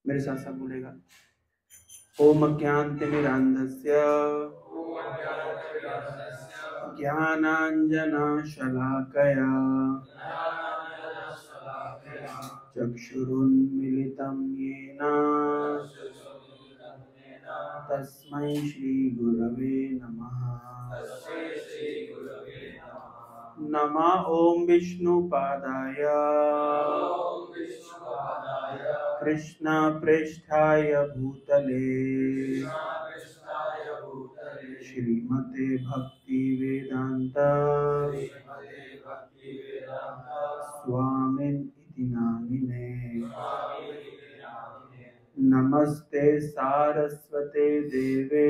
मेरे साथ साथ बोलेगा। ओम अज्ञानतिमिरान्धस्य ज्ञानाञ्जनशलाकया चक्षुरुन्मीलितं येन तस्मै श्रीगुरवे नमः। नमः ओम विष्णुपादाय कृष्णप्रेष्ठाय भूतले श्रीमते भक्तिवेदांत स्वामिन् इति नामिने। नमस्ते सारस्वते देवे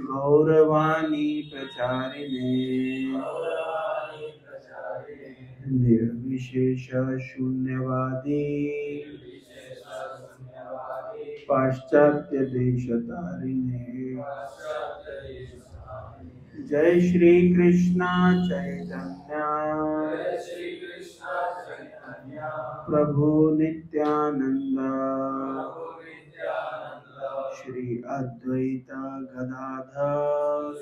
गौरवाणी प्रचारिणे निर्विशेष शून्यवादी पाश्चात्य देशतारिणे। जय श्री कृष्ण चैतन्य प्रभु नित्यानंद श्री अद्वैत गदाधर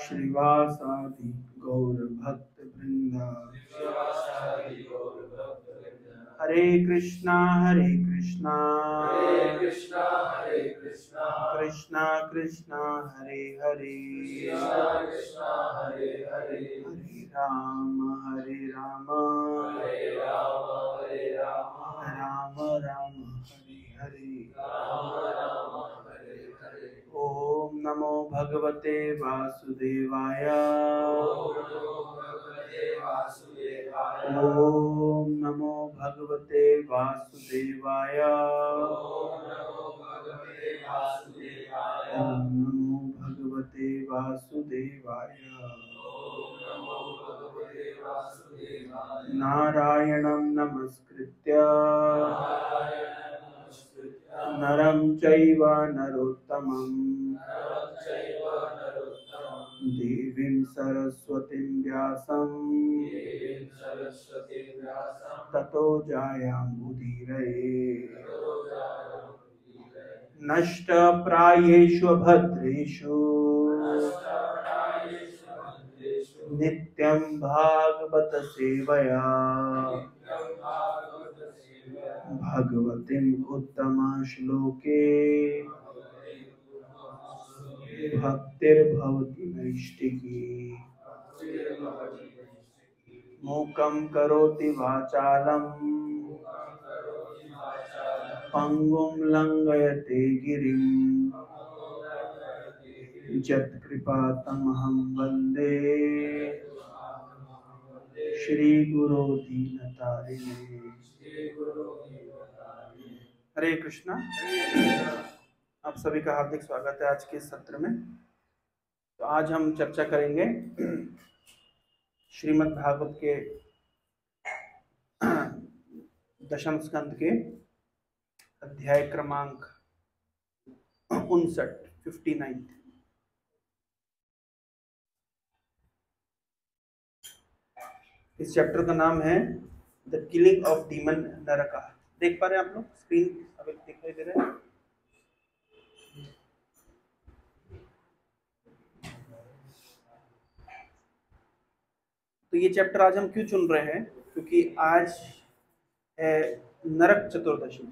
श्रीवासादि गौर भक्त वृंद। हरे कृष्णा कृष्णा कृष्णा हरे हरे हरे राम राम राम हरे हरे। ओम नमो भगवते वासुदेवाय ओम नमो भगवते वासुदेवाय ओम नमो भगवते वासुदेवाय। नारायणं नमस्कृत्य नरं चैव नरोत्तमं देवीं सरस्वतीं व्यासं ततो जायामुदीरये। नष्टप्रायेषु भद्रेषु नित्यं भागवत सेवया भगवतीम् उत्तम श्लोके भक्तिर्भवति नैष्टिकी। मूकं करोति वाचालं पंगुं लंघयते गिरिं यत्कृपातमहं वन्दे श्रीगुरो दीनतारिणे। हरे कृष्णा। आप सभी का हार्दिक स्वागत है आज के सत्र में। तो आज हम चर्चा करेंगे श्रीमद् भागवत के दशम स्कंद के अध्याय क्रमांक 59। इस चैप्टर का नाम है द किलिंग ऑफ डीमन नरका। देख पा रहे हैं आप लोग? स्क्रीन अभी दिखाई दे रहा है? तो ये चैप्टर आज हम क्यों चुन रहे हैं? क्योंकि आज है नरक चतुर्दशी।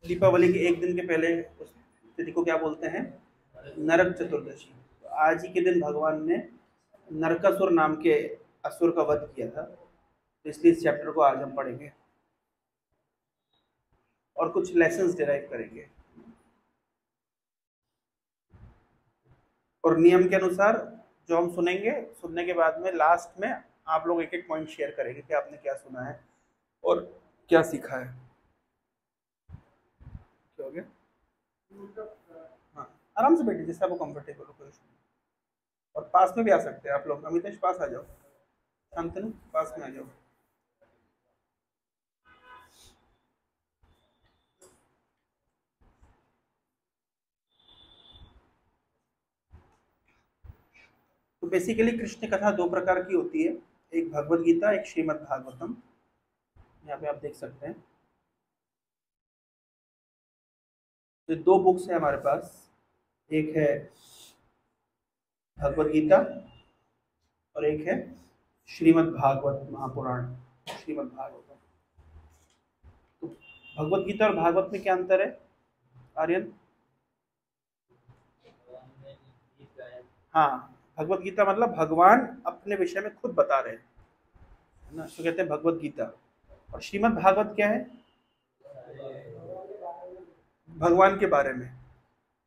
दीपावली के एक दिन के पहले उस तिथि को क्या बोलते हैं? नरक चतुर्दशी। तो आज ही के दिन भगवान ने नरकासुर नाम के असुर का वध किया था। तो इसलिए इस चैप्टर को आज हम पढ़ेंगे और कुछ लेसन्स डिराइव करेंगे। और नियम के अनुसार जो हम सुनेंगे, सुनने के बाद में लास्ट में आप लोग एक एक पॉइंट शेयर करेंगे कि आपने क्या सुना है और क्या सीखा है। क्या हो गया? हाँ, आराम से बैठिए जैसे आपको कंफर्टेबल हो। कोई और पास में भी आ सकते हैं आप लोग। अमितेश पास आ जाओ, शांतनु पास में आ जाओ। तो बेसिकली कृष्ण कथा दो प्रकार की होती है। एक भगवद गीता, एक श्रीमद् भागवतम। यहाँ पे आप देख सकते हैं, तो दो बुक्स हैं हमारे पास। एक है भगवद गीता और एक है श्रीमद् भागवत महापुराण, श्रीमद् भागवतम। तो भगवद गीता और भागवत में क्या अंतर है आर्यन? हाँ, भगवद गीता मतलब भगवान अपने विषय में खुद बता रहे हैं, है ना, तो कहते हैं भगवद गीता। और श्रीमद् भागवत क्या है? भगवान के बारे में।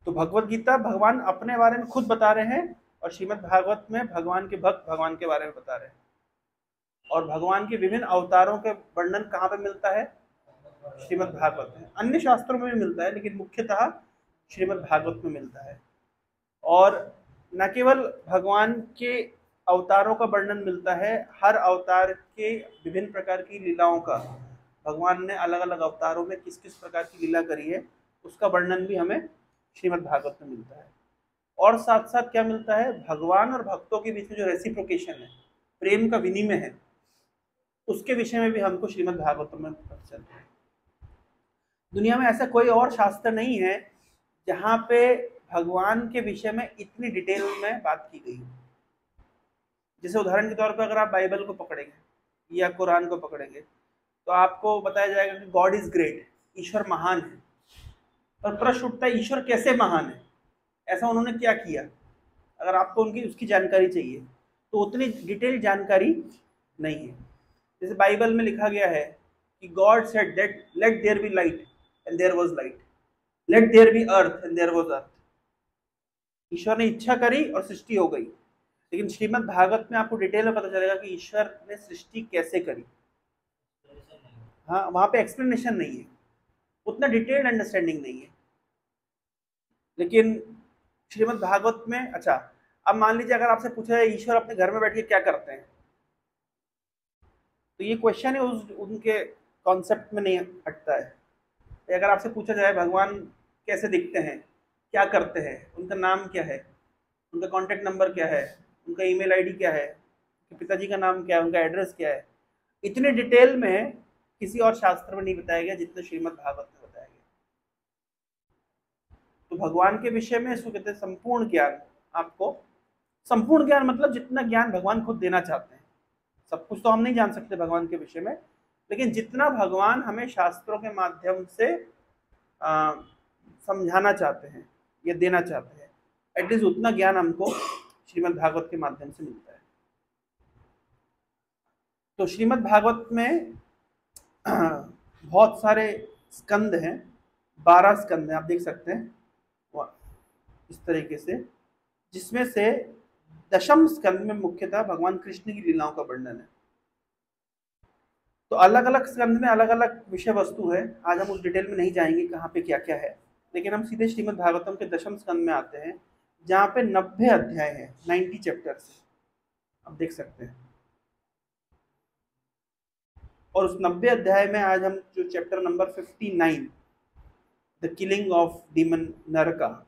तो भगवद गीता भगवान अपने बारे में खुद बता रहे हैं, और श्रीमद् भागवत में भगवान के भक्त भगवान के बारे में बता रहे हैं। और भगवान के विभिन्न अवतारों के वर्णन कहाँ पे मिलता है? श्रीमद् भागवत में। अन्य शास्त्रों में भी मिलता है, लेकिन मुख्यतः श्रीमद् भागवत में मिलता है। और न केवल भगवान के अवतारों का वर्णन मिलता है, हर अवतार के विभिन्न प्रकार की लीलाओं का, भगवान ने अलग अलग अवतारों में किस किस प्रकार की लीला करी है, उसका वर्णन भी हमें श्रीमद् भागवत में मिलता है। और साथ साथ क्या मिलता है? भगवान और भक्तों के बीच में जो रेसिप्रोकेशन है, प्रेम का विनिमय है, उसके विषय में भी हमको श्रीमद् भागवत में पता चलता है। दुनिया में ऐसा कोई और शास्त्र नहीं है जहाँ पे भगवान के विषय में इतनी डिटेल में बात की गई हो। जैसे उदाहरण के तौर पर अगर आप बाइबल को पकड़ेंगे या कुरान को पकड़ेंगे, तो आपको बताया जाएगा कि गॉड इज ग्रेट, ईश्वर महान है। पर प्रश्न उठता है, ईश्वर कैसे महान है? ऐसा उन्होंने क्या किया? अगर आपको उनकी उसकी जानकारी चाहिए तो उतनी डिटेल जानकारी नहीं है। जैसे बाइबल में लिखा गया है कि god said that let there be light and there was light, let there be earth and there was earth. ईश्वर ने इच्छा करी और सृष्टि हो गई। लेकिन श्रीमद् भागवत में आपको डिटेल में पता चलेगा कि ईश्वर ने सृष्टि कैसे करी। हाँ, वहां पे एक्सप्लेनेशन नहीं है, उतना डिटेल्ड अंडरस्टैंडिंग नहीं है। लेकिन श्रीमद् भागवत में, अच्छा अब मान लीजिए अगर आपसे पूछा जाए ईश्वर अपने घर में बैठ के क्या करते हैं, तो ये क्वेश्चन है उनके कॉन्सेप्ट में नहीं हटता है। अगर आपसे पूछा जाए भगवान कैसे दिखते हैं, क्या करते हैं, उनका नाम क्या है, उनका कॉन्टैक्ट नंबर क्या है, उनका ईमेल आईडी क्या है, उनके पिताजी का नाम क्या है, उनका एड्रेस क्या है, इतने डिटेल में किसी और शास्त्र में नहीं बताया गया जितने श्रीमद् भागवत में बताया गया। तो भगवान के विषय में इसको कहते हैं संपूर्ण ज्ञान। आपको संपूर्ण ज्ञान मतलब जितना ज्ञान भगवान खुद देना चाहते हैं। सब कुछ तो हम नहीं जान सकते भगवान के विषय में, लेकिन जितना भगवान हमें शास्त्रों के माध्यम से समझाना चाहते हैं या देना चाहते हैं, एटलीस्ट उतना ज्ञान हमको श्रीमद् भागवत के माध्यम से मिलता है। तो श्रीमद् भागवत में बहुत सारे स्कंद हैं, 12 स्कंद हैं, आप देख सकते हैं इस तरीके से, जिसमें से दशम स्कंद में मुख्यतः भगवान कृष्ण की लीलाओं का वर्णन है। तो अलग अलग स्कंद में अलग अलग विषय वस्तु है, आज हम उस डिटेल में नहीं जाएंगे कहाँ पे क्या क्या है, लेकिन हम सीधे श्रीमद् भागवतम के दशम स्कंद में आते हैं, जहाँ पे 90 अध्याय है, 90 चैप्टर्स, आप देख सकते हैं। और उस 90 अध्याय में आज हम जो chapter number 59, the killing of demon नरका,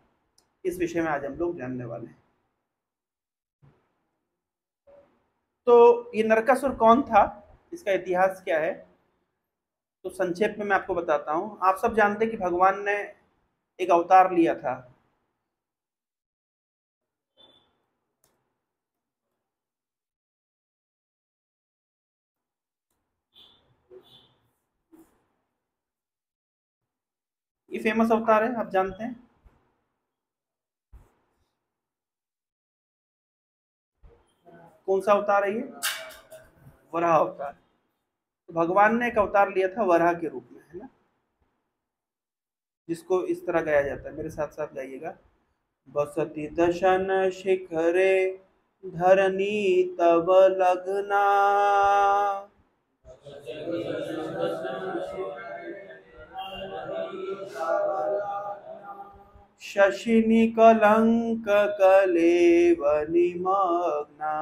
इस विषय में आज हम लोग जानने वाले हैं। तो ये नरकासुर कौन था, इसका इतिहास क्या है, तो संक्षेप में मैं आपको बताता हूँ। आप सब जानते हैं कि भगवान ने एक अवतार लिया था, ये फेमस अवतार है, आप जानते हैं। कौन सा अवतार है ये? वराह अवतार। तो भगवान ने एक अवतार लिया था वराह के रूप में, है ना, जिसको इस तरह गाया जाता है, मेरे साथ साथ गाइएगा। बसति दशन शिखरे धरनी तब लगना, शशिनि कलंक कलेव निमग्ना,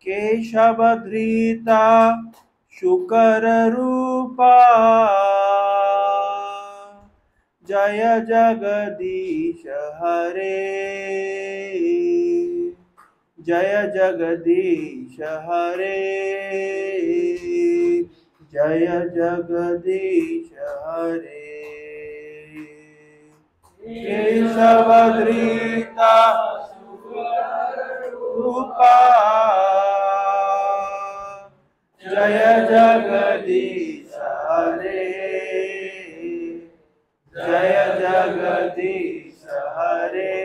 केशव धृता शुकर रूपा, जय जगदीश हरे, जय जगदीश हरे, जय जगदीश हरे। केशवधृता रूपा, जय जगदीश हरे, जय जगदीश हरे,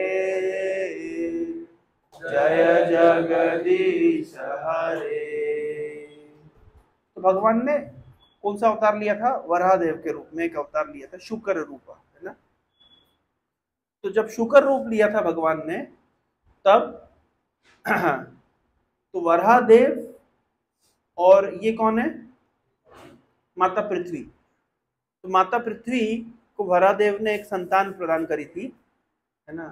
जय जगदीश हरे। तो भगवान ने कौन सा अवतार लिया था? वराहदेव के रूप में एक अवतार लिया था, शुक्र रूप, है ना। तो जब शुक्र रूप लिया था भगवान ने, तब तो वराहदेव और ये कौन है? माता पृथ्वी। तो माता पृथ्वी को वराहदेव ने एक संतान प्रदान करी थी, है ना।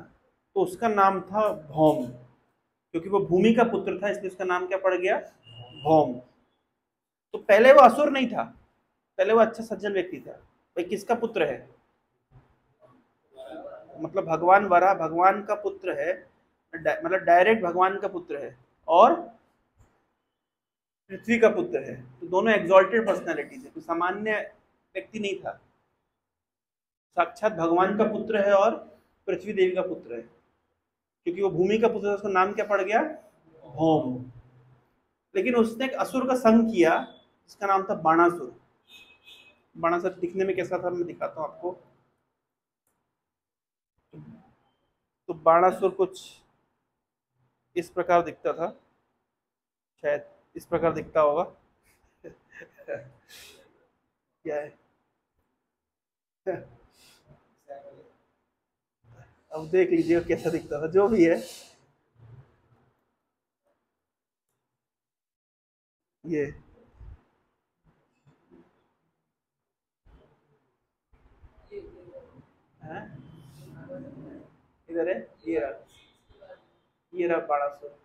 तो उसका नाम था भौम, क्योंकि वो भूमि का पुत्र था, इसलिए उसका नाम क्या पड़ गया? भौम। तो पहले वो असुर नहीं था, पहले वो अच्छा सज्जन व्यक्ति था। भाई किसका पुत्र है? मतलब भगवान वराह भगवान का पुत्र है, मतलब डायरेक्ट भगवान का पुत्र है, और पृथ्वी का पुत्र है। तो दोनों एग्जॉल्टेड पर्सनैलिटी थे, कोई सामान्य व्यक्ति नहीं था। साक्षात भगवान का पुत्र है और पृथ्वी देवी का पुत्र है। क्योंकि वो भूमि का पुत्र है, उसका नाम क्या पड़ गया? भौम। लेकिन उसने एक असुर का संग किया, जिसका नाम था बाणासुर। बाणासुर दिखने में कैसा था, मैं दिखाता हूँ आपको। तो बाणासुर कुछ इस प्रकार दिखता था, शायद इस प्रकार दिखता होगा। क्या है? अब देख लीजिए कैसा दिखता था, जो भी है। ये है, इधर है, ये रहा बाणासुर,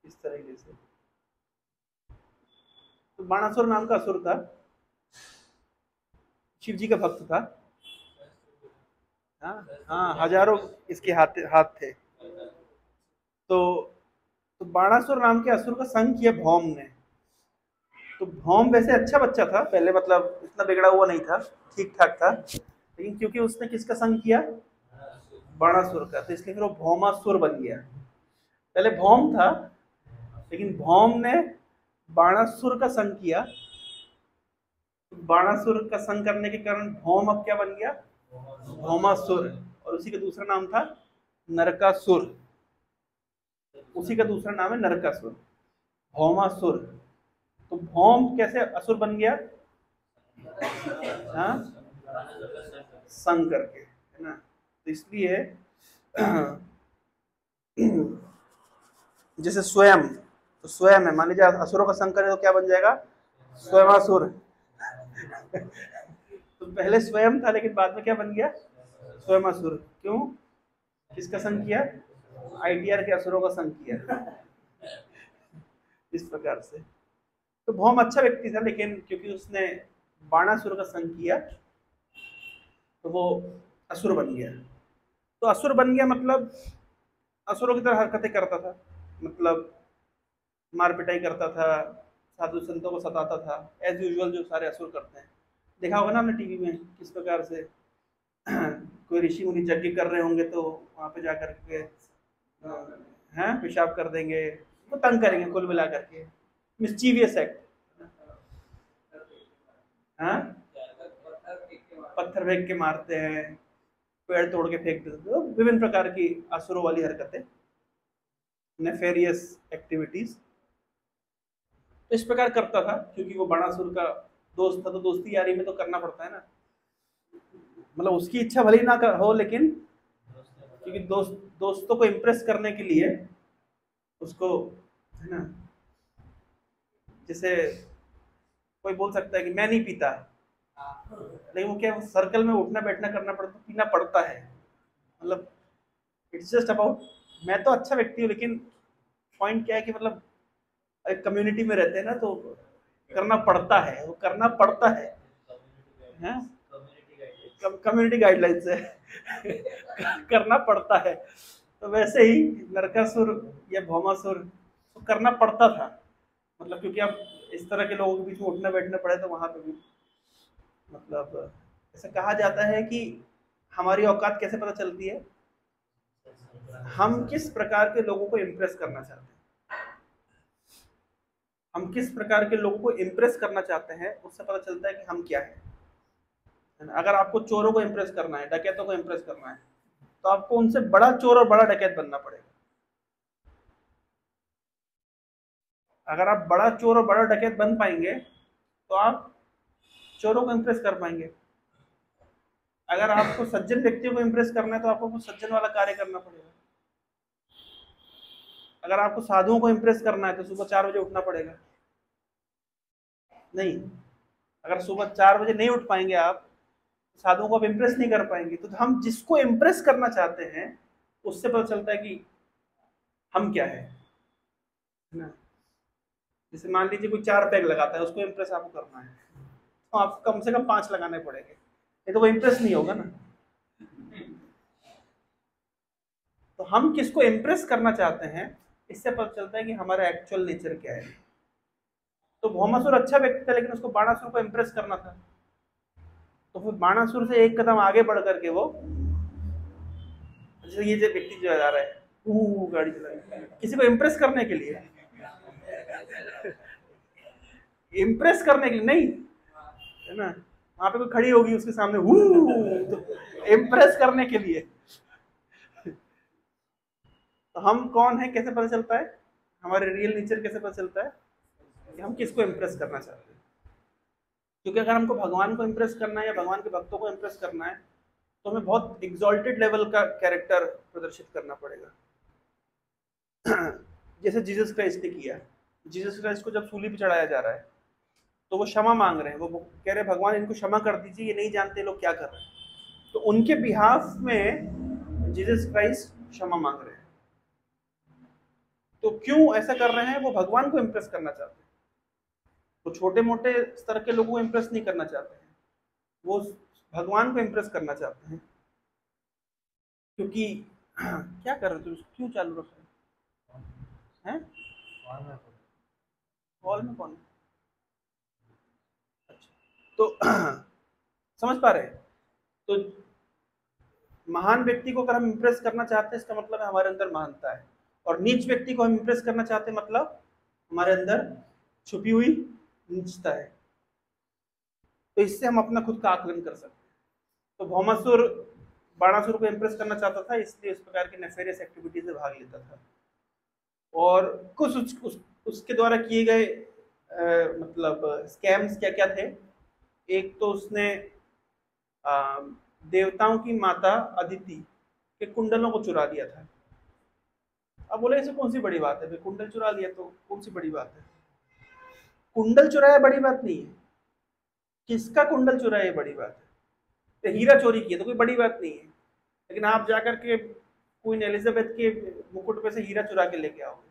इस तरीके से। तो बाणासुर नाम का असुर था, शिव जी का भक्त था। हाँ हाँ, हजारों इसके हाथ हाथ थे। तो तो बाणासुर नाम के असुर का संग किया भौम ने। तो भौम वैसे अच्छा बच्चा था पहले, मतलब इतना बिगड़ा हुआ नहीं था, ठीक ठाक था। लेकिन क्योंकि उसने किसका संग किया? बाणासुर का, तो इसलिए फिर वो भौमासुर बन गया। पहले भौम था, लेकिन भौम ने बाणासुर का संग किया। बाणासुर का संग करने के कारण भौम अब क्या बन गया? भौमासुर। और उसी का दूसरा नाम था नरकासुर। उसी का दूसरा नाम है नरकासुर, भौमासुर। तो भौम कैसे असुर बन गया? हाँ, संग करके, है ना। तो इसलिए जैसे स्वयं, तो स्वयं है, मान लीजिए असुरों का संग करे तो क्या बन जाएगा? स्वयमासुर। तो पहले स्वयं था, लेकिन बाद में क्या बन गया? स्वयमासुर। क्यों? किसका संग किया? आईटीआर के असुरों का संग किया। इस प्रकार से। तो भौम अच्छा व्यक्ति था, लेकिन क्योंकि उसने बाणासुर का संग किया, तो वो असुर बन गया। तो असुर बन गया मतलब असुरों की तरह हरकतें करता था, मतलब मार पिटाई करता था, साधु संतों को सताता था, एज यूजुअल जो सारे असुर करते हैं। देखा होगा ना हमने टीवी में किस प्रकार से कोई ऋषि मुनि यज्ञ कर रहे होंगे तो वहां पे जाकर के हैं पेशाब कर देंगे, तो तंग करेंगे, कुल मिला करके मिस्चीवियस एक्ट। हाँ, पत्थर फेंक के मारते हैं, पेड़ तोड़ के फेंक देते, तो विभिन्न प्रकार की असुरों वाली हरकतें, नेफेरियस एक्टिविटीज। तो इस प्रकार करता था, क्योंकि वो बाणासुर का दोस्त था, तो दोस्ती यारी में तो करना पड़ता है ना। मतलब उसकी इच्छा भले ही ना हो, लेकिन क्योंकि दोस्तों को इम्प्रेस करने के लिए उसको, है ना। जैसे कोई बोल सकता है कि मैं नहीं पीता, लेकिन वो क्या, सर्कल में उठना बैठना करना पड़ता, पीना पड़ता है। मतलब इट्स जस्ट अबाउट, मैं तो अच्छा व्यक्ति हूँ, लेकिन पॉइंट क्या है कि मतलब एक कम्युनिटी में रहते हैं ना, तो करना पड़ता है, वो करना पड़ता है। कम्युनिटी गाइडलाइंस है करना पड़ता है। तो वैसे ही नरकासुर या भौमासुर तो करना पड़ता था, मतलब क्योंकि अब इस तरह के लोगों के बीच में उठने बैठने पड़े तो वहां पे भी मतलब ऐसा कहा जाता है कि हमारी औकात कैसे पता चलती है, हम किस प्रकार के लोगों को इम्प्रेस करना चाहते हैं। हम किस प्रकार के लोगों को इम्प्रेस करना चाहते हैं उससे पता चलता है कि हम क्या है ना। अगर आपको चोरों को इम्प्रेस करना है, डकैतों को इम्प्रेस करना है, तो आपको उनसे बड़ा चोर और बड़ा डकैत बनना पड़ेगा। अगर आप बड़ा चोर और बड़ा डकैत बन पाएंगे तो आप चोरों को इम्प्रेस कर पाएंगे। अगर आपको सज्जन व्यक्तियों को इम्प्रेस करना है तो आपको कुछ सज्जन वाला कार्य करना पड़ेगा। अगर आपको साधुओं को इम्प्रेस करना है तो सुबह 4 बजे उठना पड़ेगा। नहीं, अगर सुबह 4 बजे नहीं उठ पाएंगे आप, साधुओं को आप इम्प्रेस नहीं कर पाएंगे। तो हम जिसको इम्प्रेस करना चाहते हैं उससे पता चलता है कि हम क्या है ना। जैसे मान लीजिए कोई 4 पैग लगाता है, उसको इम्प्रेस आपको करना है तो आपको कम से कम 5 लगाने पड़ेंगे, ये तो वो इम्प्रेस नहीं होगा ना। तो हम किसको इम्प्रेस करना चाहते हैं इससे पता चलता है कि हमारा एक्चुअल नेचर क्या है। तो भौमासुर अच्छा व्यक्ति था लेकिन उसको बाणासुर को इम्प्रेस करना था, तो फिर बाणासुर से एक कदम आगे बढ़ करके वो, जैसे ये जो व्यक्ति जो जा रहा है गाड़ी चला रहा है किसी को इम्प्रेस करने के लिए, इम्प्रेस करने के लिए नहीं है ना, वहां पे कोई खड़ी होगी उसके सामने तो इम्प्रेस करने के लिए। तो हम कौन है कैसे पता चलता है, हमारे रियल नेचर कैसे पता चलता है कि हम किसको इम्प्रेस करना चाहते हैं। क्योंकि अगर हमको भगवान को इम्प्रेस करना है या भगवान के भक्तों को इम्प्रेस करना है तो हमें बहुत एग्जॉल्टेड लेवल का कैरेक्टर प्रदर्शित करना पड़ेगा। जैसे जीसस क्राइस्ट ने किया। जीसस क्राइस्ट को जब सूली पे चढ़ाया जा रहा है तो वो क्षमा मांग रहे हैं, वो कह रहे हैं भगवान इनको क्षमा कर दीजिए, ये नहीं जानते लोग क्या कर रहे हैं। तो उनके बिहाफ में जीसस क्राइस्ट क्षमा मांग रहे हैं। तो क्यों ऐसा कर रहे हैं, वो भगवान को इम्प्रेस करना चाहते हैं। वो छोटे मोटे स्तर के लोगों को इम्प्रेस नहीं करना चाहते हैं, वो भगवान को इम्प्रेस करना चाहते हैं। क्योंकि क्या कर रहे थे, क्यों चालू रख रहे हैं? हॉल में कौन है? अच्छा, तो समझ पा रहे हैं। तो महान व्यक्ति को अगर हम इम्प्रेस करना चाहते हैं इसका मतलब है हमारे अंदर महानता है, और नीच व्यक्ति को हम इम्प्रेस करना चाहते हैं मतलब हमारे अंदर छुपी हुई नीचता है। तो इससे हम अपना खुद का आकलन कर सकते हैं। तो भौमासुर बाणासुर को इम्प्रेस करना चाहता था, इसलिए इस प्रकार की नेफेरियस एक्टिविटीज में भाग लेता था। और कुछ उसके द्वारा किए गए मतलब स्कैम्स क्या क्या थे। एक तो उसने देवताओं की माता अदिति के कुंडलों को चुरा लिया था। अब बोले इसे कौन सी बड़ी बात है, भाई कुंडल चुरा लिया तो कौन सी बड़ी बात है। कुंडल चुराया बड़ी बात नहीं है, किसका कुंडल चुराया बड़ी बात है। तो हीरा चोरी किया तो कोई बड़ी बात नहीं है, लेकिन आप जाकर के क्वीन एलिजाबेथ के मुकुट पे से हीरा चुरा के लेके आओगे,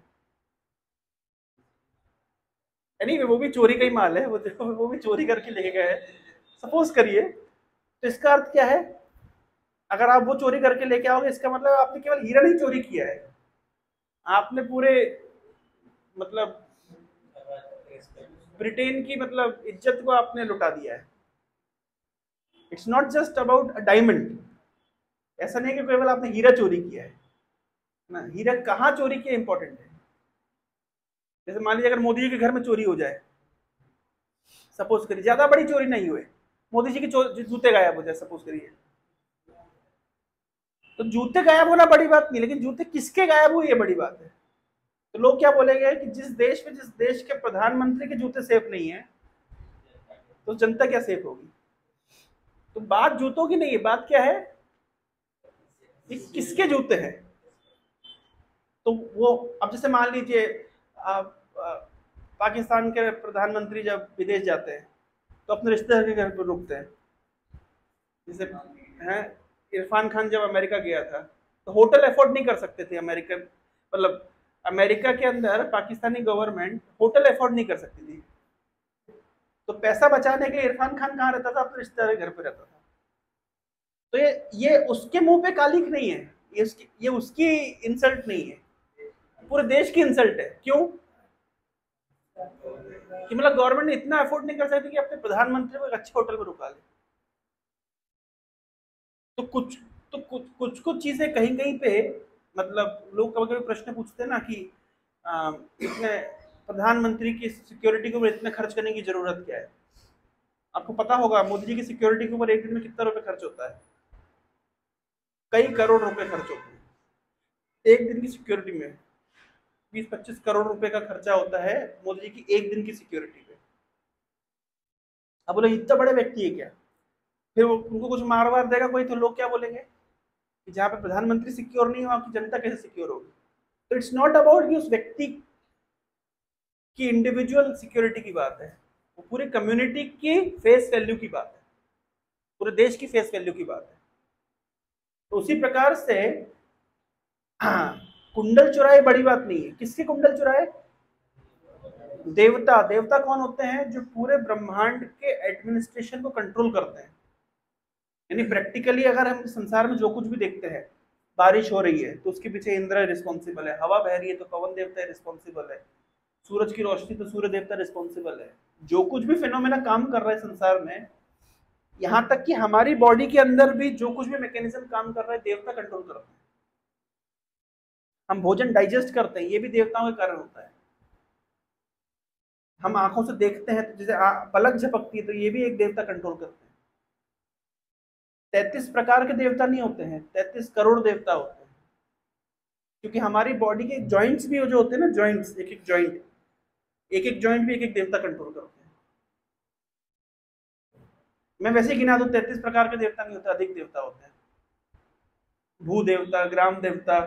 यानी वो भी चोरी का ही माल है, वो भी चोरी करके लेके गए हैं सपोज करिए। तो इसका अर्थ क्या है, अगर आप वो चोरी करके लेके आओगे इसका मतलब आपने केवल हीरा नहीं चोरी किया है, आपने पूरे मतलब ब्रिटेन की मतलब इज्जत को आपने लुटा दिया है। It's not just about a diamond, ऐसा नहीं कि केवल आपने हीरा चोरी किया है ना, हीरा कहाँ चोरी किया इंपॉर्टेंट है। जैसे मान लीजिए अगर मोदी जी के घर में चोरी हो जाए, सपोज करिए, ज्यादा बड़ी चोरी नहीं हुए, मोदी जी के जूते गायब हो जाए सपोज करिए, तो जूते गायब होना बड़ी बात नहीं, लेकिन जूते किसके गायब हुए ये बड़ी बात है। तो लोग क्या बोलेंगे कि जिस देश के प्रधानमंत्री के जूते सेफ नहीं है तो जनता क्या सेफ होगी। तो बात जूतों की नहीं है, बात क्या है, ये किसके जूते हैं। तो वो अब जैसे मान लीजिए पाकिस्तान के प्रधानमंत्री जब विदेश जाते हैं तो अपने रिश्तेदार के घर पर रुकते हैं। जैसे हैं इरफान खान जब अमेरिका गया था तो होटल अफोर्ड नहीं कर सकते थे अमेरिकन, मतलब अमेरिका के अंदर पाकिस्तानी गवर्नमेंट होटल अफोर्ड नहीं कर सकती थी। तो पैसा बचाने के लिए इरफान खान कहाँ रहता था, अपने रिश्तेदार के घर पे रहता था। तो ये उसके मुंह पे कालिक नहीं है, ये उसकी इंसल्ट नहीं है, पूरे देश की इंसल्ट है। क्यों? कि मतलब गवर्नमेंट ने इतना अफोर्ड नहीं कर सकती कि अपने प्रधानमंत्री को एक अच्छे होटल में रुका ले। तो कुछ चीजें कहीं कहीं पे, मतलब लोग कभी कभी प्रश्न पूछते हैं ना कि इतने प्रधानमंत्री की सिक्योरिटी के ऊपर इतने खर्च करने की जरूरत क्या है। आपको पता होगा मोदी जी की सिक्योरिटी के ऊपर एक दिन में कितना रुपए खर्च होता है? कई करोड़ रुपए खर्च होते हैं एक दिन की सिक्योरिटी में। 20-25 करोड़ रुपए का खर्चा होता है मोदी जी की एक दिन की सिक्योरिटी पे। अब बोले इतना बड़े व्यक्ति है क्या? फिर वो उनको कुछ मार वार देगा कोई तो लोग क्या बोलेंगे कि जहाँ पे प्रधानमंत्री सिक्योर नहीं हो आपकी जनता कैसे सिक्योर होगी? तो इट्स नॉट अबाउट कि उस व्यक्ति की इंडिविजुअल सिक्योरिटी की बात है, वो पूरी कम्युनिटी की फेस वैल्यू की बात है, पूरे देश की फेस वैल्यू की बात है। तो उसी प्रकार से कुंडल चुराए बड़ी बात नहीं है। किसके कुंडल चुराए? देवता। देवता कौन होते हैं? जो पूरे ब्रह्मांड के एडमिनिस्ट्रेशन को कंट्रोल करते हैं। यानी प्रैक्टिकली अगर हम संसार में जो कुछ भी देखते हैं, बारिश हो रही है तो उसके पीछे इंद्र रिस्पॉन्सिबल है, हवा बह रही है तो पवन देवता रिस्पॉन्सिबल है, सूरज की रोशनी तो सूर्य देवता रिस्पॉन्सिबल है। जो कुछ भी फिनोमेना काम कर रहा है संसार में, यहाँ तक कि हमारी बॉडी के अंदर भी जो कुछ भी मैकेनिज्म काम कर रहा है देवता कंट्रोल करते हैं। हम भोजन डाइजेस्ट करते हैं, ये भी देवताओं के कारण होता है। हम आंखों से देखते हैं तो जैसे पलक झपकती है तो ये भी एक देवता कंट्रोल करते हैं। 33 प्रकार के देवता नहीं होते हैं, 33 करोड़ देवता होते हैं। क्योंकि हमारी बॉडी के जॉइंट्स भी जो होते हैं ना, जॉइंट्स, एक एक जॉइंट भी एक एक देवता कंट्रोल करते हैं। मैं वैसे ही गिना दूं, 33 प्रकार के देवता नहीं होते, अधिक देवता होते हैं। भू देवता, ग्राम देवता,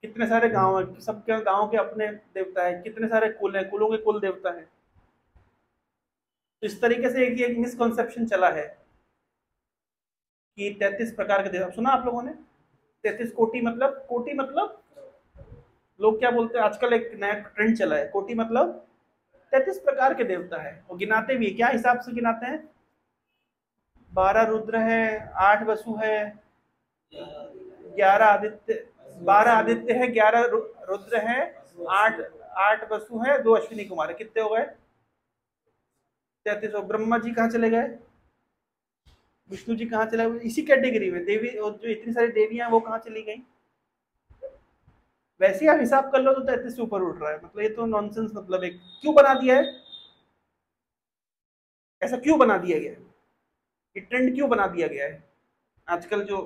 कितने सारे गांव है, सबके गांव के अपने देवता है, कितने सारे कुल है, कुलों के कुल देवता है। तो इस तरीके से एक मिसकॉन्सेप्शन चला है कि 33 प्रकार के देवता। सुना आप लोगों ने 33 कोटि? मतलब लोग क्या बोलते हैं आजकल, एक नया ट्रेंड चला है, कोटि मतलब 33 प्रकार के देवता है। और गिनाते भी क्या हिसाब से गिनाते हैं? 12 रुद्र है, 8 वसु है, 11 आदित्य, 12 आदित्य है, 11 रुद्र है, 8 वसु है, 2 अश्विनी कुमार है। कितने हो गए? 33। ब्रह्मा जी कहाँ चले गए? विष्णु जी कहाँ चले गए? इसी कैटेगरी में देवी, और जो इतनी सारी देवियां वो कहाँ चली गई? वैसे आप हिसाब कर लो तो 33 से ऊपर उठ रहा है। मतलब ये तो नॉनसेंस। मतलब एक क्यों बना दिया है ऐसा? क्यों बना दिया गया है? ये ट्रेंड क्यों बना दिया गया है आजकल? जो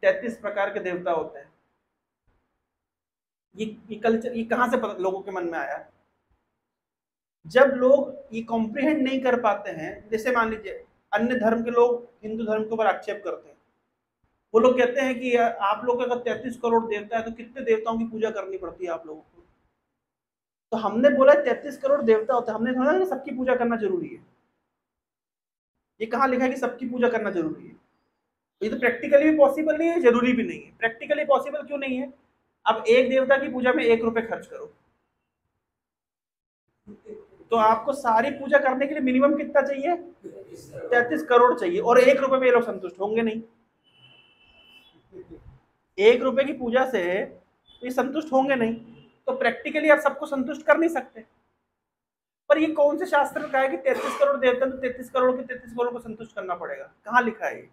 33 प्रकार के देवता होते हैं, ये कल्चर ये कहाँ से लोगों के मन में आया? जब लोग ये कॉम्प्रिहेंड नहीं कर पाते हैं, जैसे मान लीजिए अन्य धर्म के लोग हिंदू धर्म के ऊपर आक्षेप करते हैं। वो लोग कहते हैं कि आप लोग अगर 33 करोड़ देवता है तो कितने देवताओं की पूजा करनी पड़ती है आप लोगों को? तो हमने बोला 33 करोड़ देवता होते हैं, हमने बोला कि सबकी पूजा करना जरूरी है। ये कहाँ लिखा है कि सबकी पूजा करना जरूरी है? ये तो प्रैक्टिकली भी पॉसिबल नहीं है, जरूरी भी नहीं है। प्रैक्टिकली पॉसिबल क्यों नहीं है? अब एक देवता की पूजा में 1 रुपए खर्च करो तो आपको सारी पूजा करने के लिए मिनिमम कितना चाहिए? 33 करोड़ चाहिए। और 1 रुपए में ये लोग संतुष्ट होंगे नहीं। 1 रुपए की पूजा से ये संतुष्ट होंगे नहीं। तो प्रैक्टिकली आप सबको संतुष्ट कर नहीं सकते। पर ये कौन से शास्त्र में कहा है कि 33 करोड़ देवता तो 33 करोड़ के 33 करोड़ को संतुष्ट करना पड़ेगा? कहाँ लिखा है?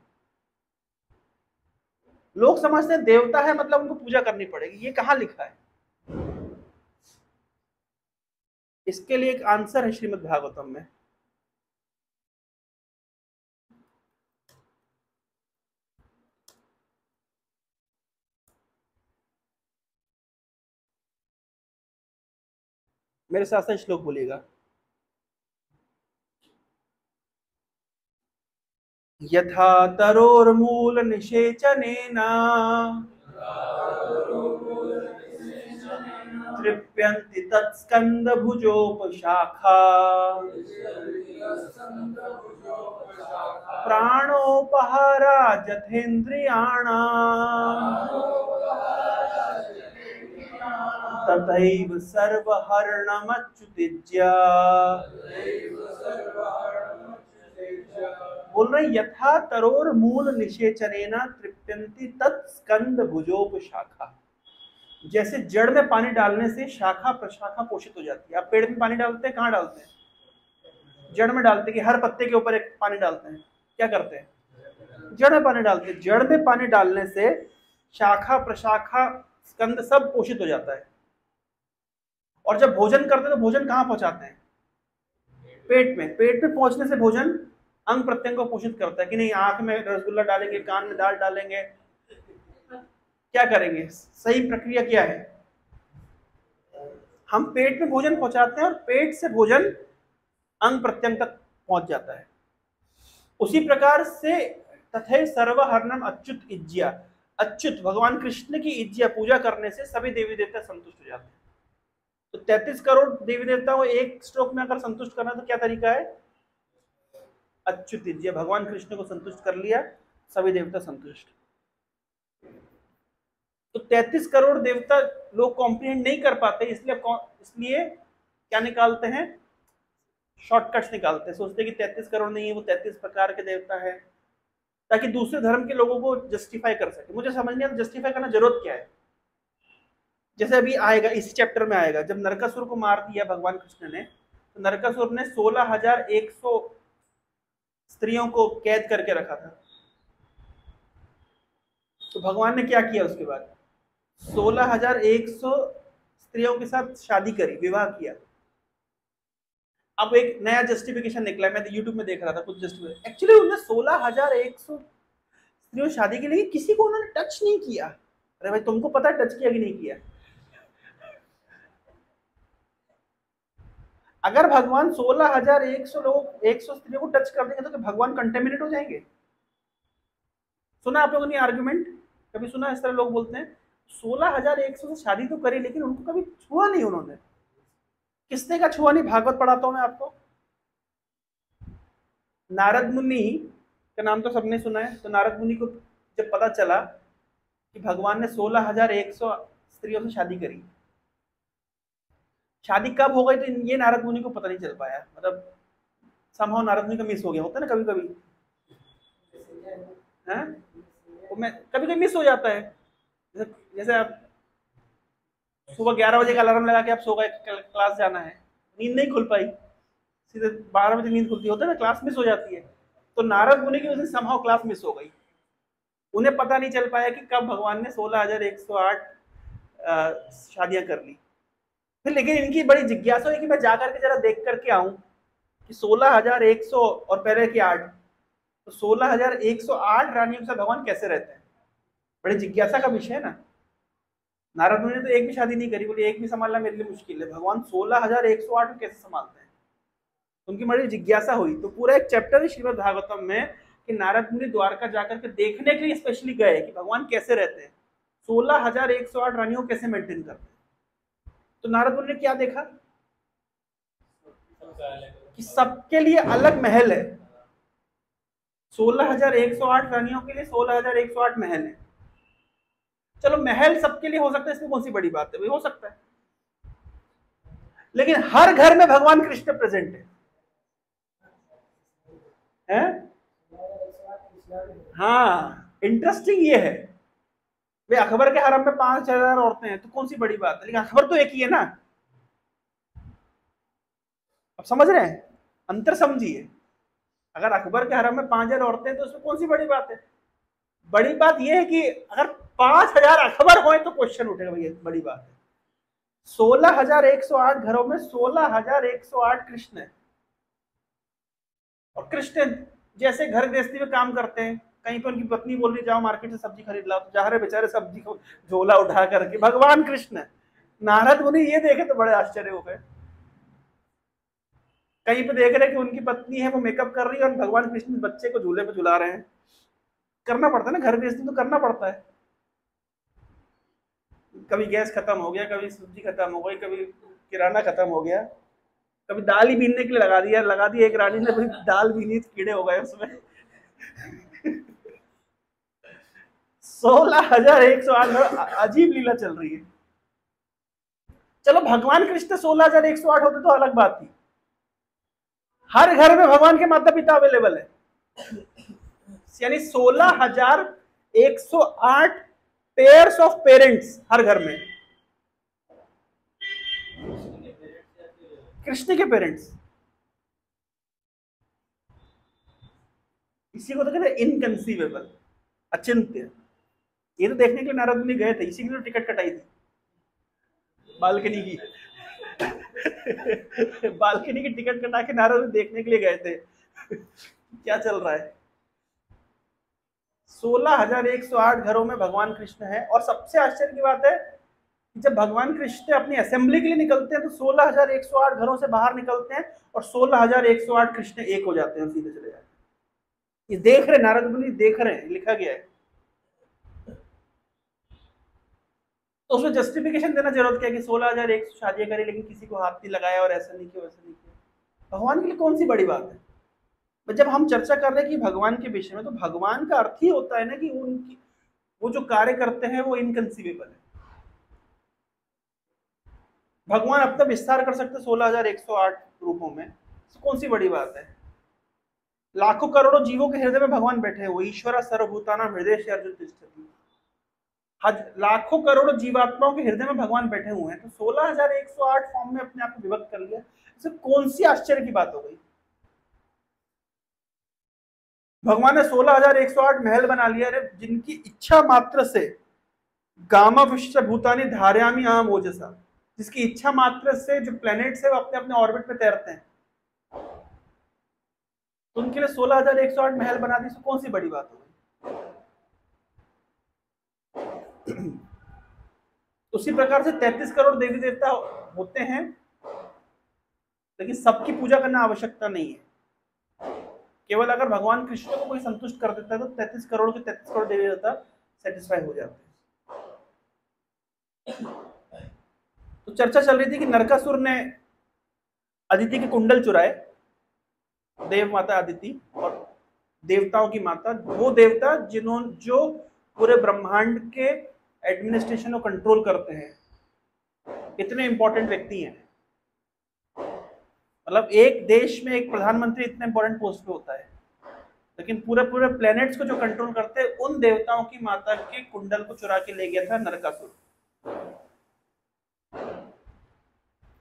लोग समझते हैं देवता है मतलब उनको पूजा करनी पड़ेगी। ये कहाँ लिखा है? इसके लिए एक आंसर है श्रीमद् भागवतम में। मेरे साथ साथ श्लोक बोलिएगा। यथा तरोर्मूल निषेचनेन तृप्यन्ति तत्स्कन्धभुजोपशाखा प्राणोपहाराजथेन्द्रियाणाम् तथैव सर्वहरणमच्युतिज्य बोल रहे यथा तरोर मूल निषेचनेना तृप्यन्ति तत्स्कंद भुजोपशाखा। जैसे जड़ में पानी डालने से शाखा प्रशाखा पोषित हो जाती है। आप पेड़ में पानी डालते हैं, कहाँ डालते हैं? जड़ में डालते हैं कि हर पत्ते के ऊपर एक पानी डालते हैं? क्या करते हैं? जड़ में पानी डालते हैं। जड़ में पानी डालने से शाखा प्रशाखा स्कंद सब पोषित हो जाता है। और जब भोजन करते हैं तो भोजन कहाँ पहुंचाते हैं? पेट में। पेट में पहुंचने से भोजन अंग प्रत्यंग को पोषित करता है कि नहीं। आंख में रसगुल्ला डालेंगे, कान में दाल डालेंगे, क्या करेंगे? सही प्रक्रिया क्या है? हम पेट में भोजन पहुंचाते हैं और पेट से भोजन अंग प्रत्यंग तक पहुंच जाता है। उसी प्रकार से तथे सर्वहरणम अच्युत इज्जिया, अच्युत भगवान कृष्ण की इज्जिया पूजा करने से सभी देवी देवता संतुष्ट हो जाते हैं। तो 33 करोड़ देवी देवताओं को एक स्ट्रोक में अगर संतुष्ट करना तो क्या तरीका है? अच्युत इज्जिया, भगवान कृष्ण को संतुष्ट कर लिया, सभी देवता संतुष्ट। तो 33 करोड़ देवता लोग कॉम्प्रिहेंड नहीं कर पाते, इसलिए क्या निकालते हैं? शॉर्टकट्स निकालते हैं। सोचते हैं कि 33 करोड़ नहीं है, वो 33 प्रकार के देवता है, ताकि दूसरे धर्म के लोगों को जस्टिफाई कर सके। मुझे समझ नहीं आता जस्टिफाई करना जरूरत क्या है। जैसे अभी आएगा, इस चैप्टर में आएगा, जब नरकासुर को मार दिया भगवान कृष्ण ने, तो नरकासुर ने 16,100 स्त्रियों को कैद करके रखा था। तो भगवान ने क्या किया उसके बाद? 16,100 स्त्रियों के साथ शादी करी, विवाह किया। अब एक नया जस्टिफिकेशन निकला, मैं तो यूट्यूब में देख रहा था कुछ जस्टिफिकेशन। एक्चुअली उन्होंने 16,100 स्त्रियों शादी के लिए किसी को उन्होंने टच नहीं किया। अरे भाई तुमको पता है टच किया कि नहीं किया? अगर भगवान 16,100 लोग 100 स्त्रियों को टच कर देंगे तो भगवान कंटेमिनेट हो जाएंगे? सुना आप लोगों ने आर्गुमेंट? कभी सुना इस तरह लोग बोलते हैं 16,100 से शादी तो करी लेकिन उनको कभी छुआ नहीं उन्होंने। किसने का छुआ नहीं? भागवत पढ़ाता हूं मैं आपको। नारद मुनि का नाम तो सबने सुना है। तो नारद मुनि को जब पता चला कि भगवान ने 16,100 स्त्रियों से शादी करी, शादी कब हो गई तो ये नारद मुनि को पता नहीं चल पाया। मतलब समहाउ नारद मुनि का मिस हो गया, होता है ना कभी कभी, है? वो मैं कभी कभी मिस हो जाता है। जैसे आप सुबह 11 बजे का अलार्म लगा के आप सो गए, क्लास जाना है, नींद नहीं खुल पाई, सीधे 12 बजे नींद खुलती, होता है ना, क्लास मिस हो जाती है। तो नारद मुनि की उस दिन समहाउ क्लास मिस हो गई। उन्हें पता नहीं चल पाया कि कब भगवान ने 16,108 शादियां कर ली। फिर लेकिन इनकी बड़ी जिज्ञासा हुई कि मैं जाकर के जरा देख करके आऊं कि 16,100 और पहले की 8, तो 16,108 रानियों के साथ भगवान कैसे रहते हैं। बड़ी जिज्ञासा का विषय है ना। नारद मुनि ने तो एक भी शादी नहीं करी, बोले एक भी संभालना मेरे लिए मुश्किल है, भगवान 16,108 कैसे संभालते हैं? उनकी बड़ी जिज्ञासा हुई। तो पूरा एक चैप्टर है श्रीमद् भागवतम में कि नारद मुनि द्वारका जाकर के देखने के लिए स्पेशली गए कि भगवान कैसे रहते हैं, 16,108 रानियों कैसे मेंटेन करते हैं। तो नारद मुनि ने क्या देखा कि सबके लिए अलग महल है। 16,108 रानियों के लिए 16,108 महल है। चलो महल सबके लिए हो सकता है, इसमें कौन सी बड़ी बात है? भाई हो सकता है, लेकिन हर घर में भगवान कृष्ण प्रेजेंट है? हाँ, इंटरेस्टिंग ये है। वे अकबर के हरम में 5,000 औरतें हैं तो कौन सी बड़ी बात है, लेकिन अकबर तो एक ही है ना। अब समझ रहे हैं? अंतर समझिए। अगर अकबर के हरम में 5,000 औरतें हैं तो उसमें कौन सी बड़ी बात है? बड़ी बात यह है कि अगर 5,000 अकबर हो तो क्वेश्चन उठेगा, भैया बड़ी बात है। 16,108 घरों में 16,108 कृष्ण है। और कृष्ण जैसे घर गृहस्थी में काम करते हैं, कहीं पर उनकी पत्नी बोल रही जाओ मार्केट से सब्जी खरीद लाओ, तो जा रहे बेचारे सब्जी को झोला उठा करके, भगवान कृष्ण। नारद मुनि ये देखे तो बड़े आश्चर्य हो गए। कहीं पे देख रहे कि उनकी पत्नी है वो मेकअप कर रही है और भगवान कृष्ण बच्चे को झूले पे झुला रहे हैं। करना पड़ता है ना, घर गृहस्थी तो करना पड़ता है। कभी गैस खत्म हो गया, कभी सब्जी खत्म हो गई, कभी किराना खत्म हो गया, कभी दाल ही बीनने के लिए लगा दी एक रानी ने, दाल बीनी कीड़े हो गए उसमें। 16,108 अजीब लीला चल रही है। चलो भगवान कृष्ण 16,108 होते तो अलग बात थी। हर घर में भगवान के माता पिता अवेलेबल है। यानी 16,108 पेयर्स ऑफ पेरेंट्स हर घर में, कृष्ण के पेरेंट्स। इसी को तो कहते हैं इनकंसीवेबल, अचिंत्य। ये तो देखने के लिए नारद मुनि गए थे, इसी की तो टिकट कटाई थी बालकनी की। बालकनी की टिकट कटा के नारद मुनि देखने के लिए गए थे क्या चल रहा है। 16,108 घरों में भगवान कृष्ण है। और सबसे आश्चर्य की बात है कि जब भगवान कृष्ण अपनी असेंबली के लिए निकलते हैं तो 16,108 घरों से बाहर निकलते हैं और 16,108 कृष्ण एक हो जाते हैं, सीधे चले जाते हैं। ये देख रहे नारद मुनि, देख रहे हैं, लिखा गया है। तो उसमें जस्टिफिकेशन देना जरूरत क्या है कि 16,100 शादियां करी लेकिन किसी को हाथ नहीं लगाया और ऐसा नहीं किया वैसा नहीं किया। भगवान के लिए कौन सी बड़ी बात है। जब हम चर्चा कर रहे हैं कि भगवान के विषय में, तो भगवान का अर्थ ही होता है ना कि उनकी वो जो कार्य करते हैं वो इनकंसीवेबल है। भगवान अब तक विस्तार कर सकते 16,108 रूपों में, तो कौन सी बड़ी बात है। लाखों करोड़ों जीवों के हृदय में भगवान बैठे हुए, ईश्वर सर्वभूतानां हृदय से अर्जुन तिष्ठति। लाखों करोड़ों जीवात्माओं के हृदय में भगवान बैठे हुए हैं, तो 16,108 फॉर्म में अपने आप को विभक्त कर लिया, इससे कौन सी आश्चर्य की बात हो गई। भगवान ने 16,108 महल बना लिया है, जिनकी इच्छा मात्र से गामा विश्व भूतानी धार्यामी आम ओजसा, जिसकी इच्छा मात्र से जो प्लैनेट्स है वो अपने अपने ऑर्बिट में तैरते हैं, तो उनके लिए 16,108 महल बना दी, तो कौन सी बड़ी बात हो गई। उसी प्रकार से 33 करोड़ देवी देवता होते हैं, लेकिन सबकी पूजा करना आवश्यकता नहीं है। केवल अगर भगवान कृष्ण को कोई संतुष्ट कर देता है तो 33 करोड़ के 33 करोड़ देवी देवता सेटिस्फाई हो जाते हैं। तो चर्चा चल रही थी कि नरकासुर ने अदिति के कुंडल चुराए, देव माता अदिति और देवताओं की माता, वो देवता जिन्होंने जो पूरे ब्रह्मांड के एडमिनिस्ट्रेशन को कंट्रोल करते हैं, इतने इंपॉर्टेंट व्यक्ति हैं। मतलब एक देश में एक प्रधानमंत्री इतने इंपॉर्टेंट पोस्ट पे होता है, लेकिन पूरे पूरे प्लैनेट्स को जो कंट्रोल करते हैं, उन देवताओं की माता के कुंडल को चुरा के ले गया था नरकासुर।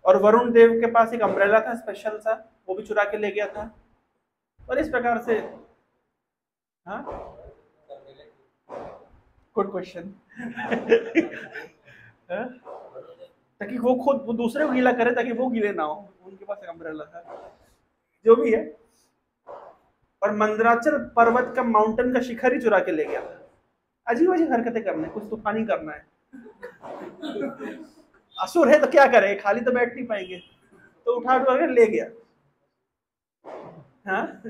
और वरुण देव के पास एक अम्ब्रेला था स्पेशल सा, वो भी चुरा के ले गया था। और इस प्रकार से, हाँ गुड क्वेश्चन। ताकि वो खुद वो दूसरे को गीला करे, ताकि वो गीले ना हो, उनके पास एक अम्ब्रेला था, जो भी है। और मंदराचल पर्वत का माउंटेन का शिखर ही चुरा के ले गया था। अजीब अजीब हरकतें करना है, कुछ तूफानी करना है। असुर है तो क्या करे, खाली तो बैठ नहीं पाएंगे, तो उठा के ले गया। हाँ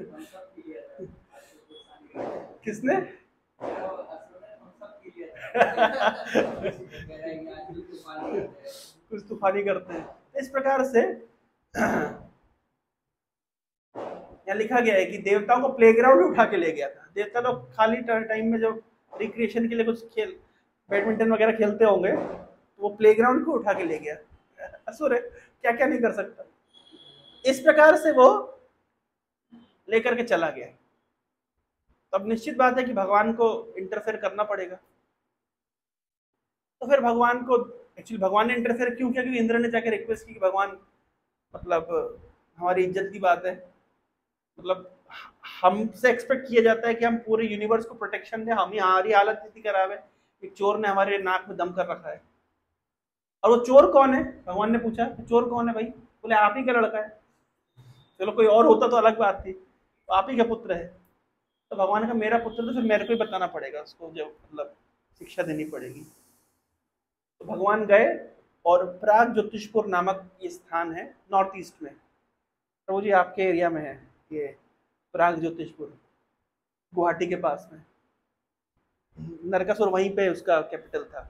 किसने? कुछ तूफानी करते हैं। इस प्रकार से यहाँ लिखा गया है कि देवताओं को प्लेग्राउंड उठा के ले गया था। देवता लोग खाली टाइम में जब रिक्रिएशन के लिए कुछ खेल, बैडमिंटन वगैरह खेलते होंगे, तो वो प्लेग्राउंड को उठा के ले गया। असुर है, क्या क्या नहीं कर सकता। इस प्रकार से वो लेकर के चला गया। तो अब निश्चित बात है कि भगवान को इंटरफेयर करना पड़ेगा। तो फिर भगवान को एक्चुअली भगवान ने इंटरफेयर क्यों किया? क्योंकि इंद्र ने जाकर रिक्वेस्ट की कि भगवान, मतलब हमारी इज्जत की बात है, मतलब हमसे एक्सपेक्ट किया जाता है कि हम पूरे यूनिवर्स को प्रोटेक्शन दें, हम हमारी हालत इतनी खराब है, एक चोर ने हमारे नाक में दम कर रखा है। और वो चोर कौन है? भगवान ने पूछा, चोर कौन है भाई? बोले आप ही का लड़का है। चलो कोई और होता तो अलग बात थी, तो आप ही का पुत्र है। तो भगवान का मेरा पुत्र, तो फिर मेरे को ही बताना पड़ेगा उसको, जो मतलब शिक्षा देनी पड़ेगी। तो भगवान गए और प्राग ज्योतिषपुर नामक ये स्थान है नॉर्थ ईस्ट में, प्रभु जी आपके एरिया में है ये प्राग ज्योतिषपुर, गुवाहाटी के पास में। नरकासुर वहीं पे उसका कैपिटल था।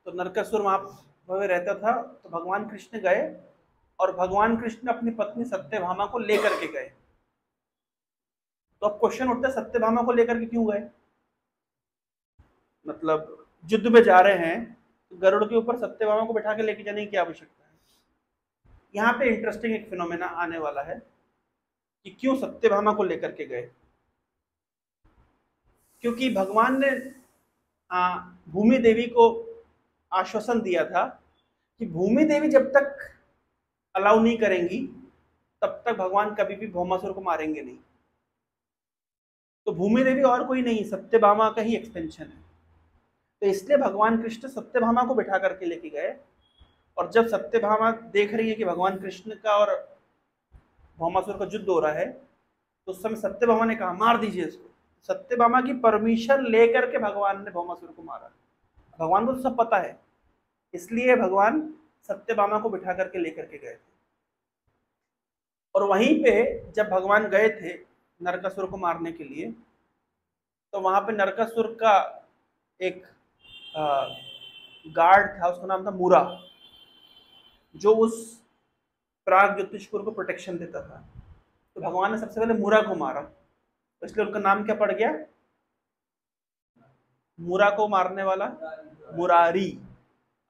तो नरकासुर वहां रहता था। तो भगवान कृष्ण गए और भगवान कृष्ण अपनी पत्नी सत्यभामा को लेकर के गए। तो अब क्वेश्चन उठता है, सत्यभामा को लेकर के क्यों गए? मतलब युद्ध में जा रहे हैं तो गरुड़ के ऊपर सत्यभामा को बैठा के लेके जाने की क्या आवश्यकता है? यहाँ पे इंटरेस्टिंग एक फिनोमेना आने वाला है कि क्यों सत्यभामा को लेकर के गए। क्योंकि भगवान ने भूमि देवी को आश्वासन दिया था कि भूमि देवी जब तक अलाउ नहीं करेंगी तब तक भगवान कभी भी भौमासुर को मारेंगे नहीं। तो भूमि देवी और कोई नहीं, सत्यभामा का ही एक्सटेंशन है। तो इसलिए भगवान कृष्ण सत्यभामा को बिठा करके लेके गए। और जब सत्यभामा देख रही है कि भगवान कृष्ण का और भौमासुर का युद्ध हो रहा है, तो उस समय सत्यभामा ने कहा मार दीजिए इसको। सत्यभामा की परमिशन लेकर के भगवान ने भौमासुर को मारा। भगवान को तो सब पता है, इसलिए भगवान सत्यभामा को बिठा करके लेकर के गए थे। और वहीं पे जब भगवान गए थे नरकासुर को मारने के लिए, तो वहां पे नरकासुर का एक गार्ड था, उसका नाम था मुरा, जो उस प्राग ज्योतिषपुर को प्रोटेक्शन देता था। तो भगवान ने सबसे पहले मुरा को मारा, तो इसलिए उनका नाम क्या पड़ गया? मुरा को मारने वाला मुरारी।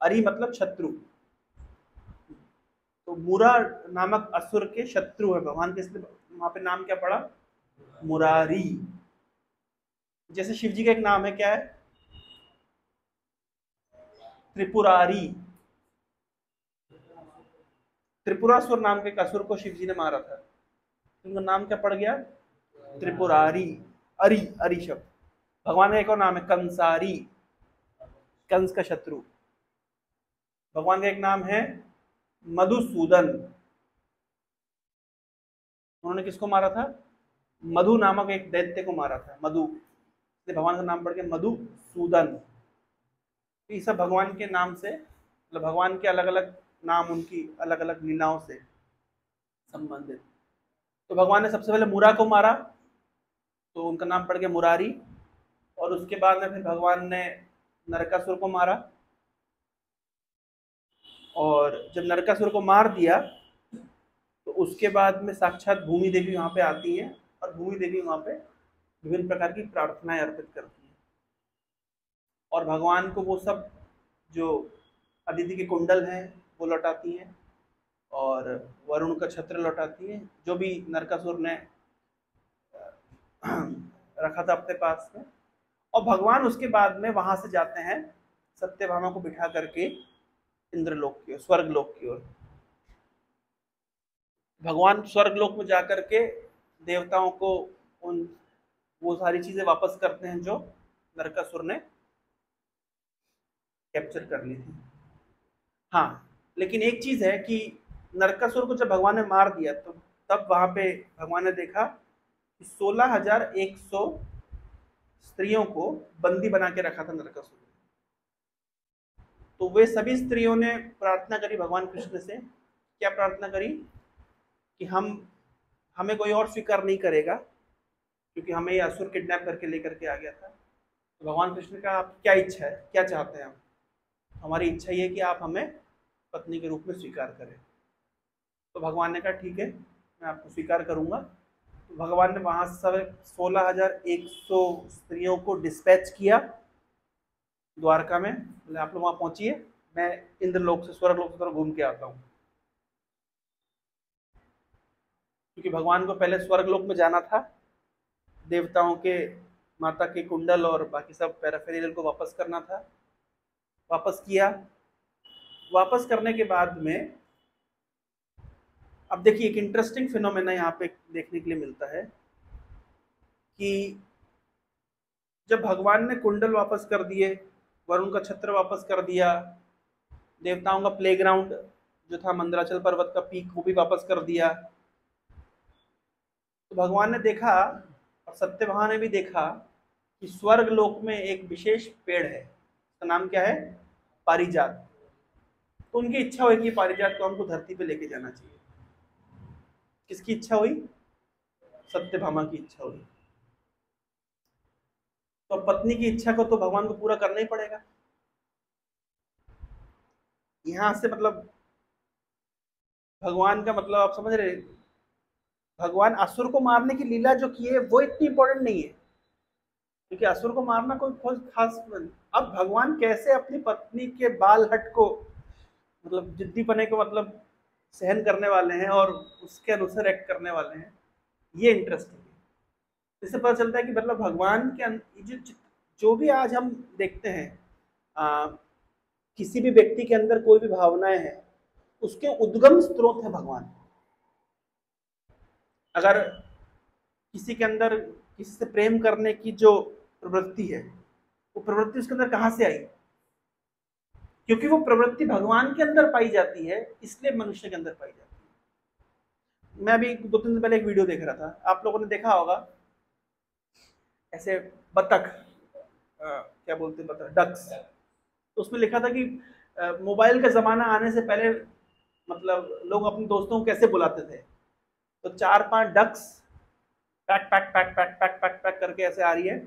अरी मतलब शत्रु। तो मुरा नामक असुर के शत्रु है भगवान के, इसलिए वहां पे नाम क्या पड़ा? मुरारी। जैसे शिव जी का एक नाम है, क्या है? त्रिपुरारी। त्रिपुरासुर नाम के असुर को शिव जी ने मारा था, उनका नाम क्या पड़ गया? त्रिपुरारी। अरि, अरि शब्द। भगवान का एक और नाम है कंसारी, कंस का शत्रु। भगवान का एक नाम है मधुसूदन। उन्होंने किसको मारा था? मधु नामक एक दैत्य को मारा था, मधु, इसलिए भगवान का नाम पड़ गया मधुसूदन। ये सब भगवान के नाम से, मतलब भगवान के अलग अलग नाम उनकी अलग अलग लीलाओं से संबंधित। तो भगवान ने सबसे पहले मुरा को मारा, तो उनका नाम पड़ गया मुरारी। और उसके बाद में फिर भगवान ने नरकासुर को मारा, और जब नरकासुर को मार दिया तो उसके बाद में साक्षात भूमि देवी वहां पे आती है, और भूमि देवी वहां पे विभिन्न प्रकार की प्रार्थनाएं अर्पित करती है। और भगवान को वो सब जो अदिति के कुंडल हैं वो लौटाती हैं, और वरुण का छत्र लौटाती है, जो भी नरकासुर ने रखा था अपने पास में। और भगवान उसके बाद में वहां से जाते हैं सत्यभामा को बिठा करके इंद्रलोक की ओर, स्वर्गलोक की ओर। भगवान स्वर्गलोक में जाकर के देवताओं को उन वो सारी चीजें वापस करते हैं जो नरकासुर ने कैप्चर कर ली थी। हाँ, लेकिन एक चीज है कि नरकासुर को जब भगवान ने मार दिया, तो तब वहां पे भगवान ने देखा कि 16,100 स्त्रियों को बंदी बना के रखा था नरकासुर ने। तो वे सभी स्त्रियों ने प्रार्थना करी भगवान कृष्ण से। क्या प्रार्थना करी? कि हमें कोई और स्वीकार नहीं करेगा, क्योंकि हमें ये असुर किडनैप करके लेकर के आ गया था। तो भगवान कृष्ण का आप क्या इच्छा है, क्या चाहते हैं आप? हमारी इच्छा ये है कि आप हमें पत्नी के रूप में स्वीकार करें। तो भगवान ने कहा ठीक है, मैं आपको स्वीकार करूंगा। तो भगवान ने वहां से 16,100 स्त्रियों को डिस्पैच किया द्वारका में, बोले आप लोग वहां पहुंचिए, मैं इंद्रलोक से, स्वर्गलोक से थोड़ा घूम के आता हूँ। क्योंकि भगवान को पहले स्वर्गलोक में जाना था, देवताओं के माता के कुंडल और बाकी सब पैराफेरियल को वापस करना था। वापस किया। वापस करने के बाद में अब देखिए एक इंटरेस्टिंग फिनोमेना यहाँ पे देखने के लिए मिलता है कि जब भगवान ने कुंडल वापस कर दिए, वरुण का छत्र वापस कर दिया, देवताओं का प्लेग्राउंड जो था मंदराचल पर्वत का पीक वो भी वापस कर दिया, तो भगवान ने देखा और सत्यभामा ने भी देखा कि स्वर्ग लोक में एक विशेष पेड़ है, उसका नाम क्या है? पारिजात। तो उनकी इच्छा हुई कि पारिजात को हमको धरती पे लेके जाना चाहिए। किसकी इच्छा हुई? सत्यभामा की इच्छा हुई। तो पत्नी की इच्छा को तो भगवान को पूरा करना ही पड़ेगा। यहां से मतलब भगवान का मतलब आप समझ रहे, भगवान असुर को मारने की लीला जो की है वो इतनी इंपॉर्टेंट नहीं है, क्योंकि असुर को मारना कोई खास। अब भगवान कैसे अपनी पत्नी के बाल हट को, मतलब जिद्दीपने को मतलब सहन करने वाले हैं और उसके अनुसार एक्ट करने वाले हैं, ये इंटरेस्टिंग है। इससे पता चलता है कि मतलब भगवान के जो भी आज हम देखते हैं, किसी भी व्यक्ति के अंदर कोई भी भावनाएं हैं, उसके उद्गम स्रोत है भगवान। अगर किसी के अंदर किसी से प्रेम करने की जो प्रवृत्ति है, वो प्रवृत्ति उसके अंदर कहां से आई? क्योंकि वो प्रवृत्ति भगवान के अंदर पाई जाती है, इसलिए मनुष्य के अंदर पाई जाती है। मैं अभी 2-3 दिन पहले एक वीडियो देख रहा था, आप लोगों ने देखा होगा, ऐसे बतख, क्या बोलते हैं, बतख, डक्स। तो उसमें लिखा था कि मोबाइल का जमाना आने से पहले मतलब लोग अपने दोस्तों को कैसे बुलाते थे। तो 4-5 ducks pack pack pack pack pack pack pack करके ऐसे आ रही है,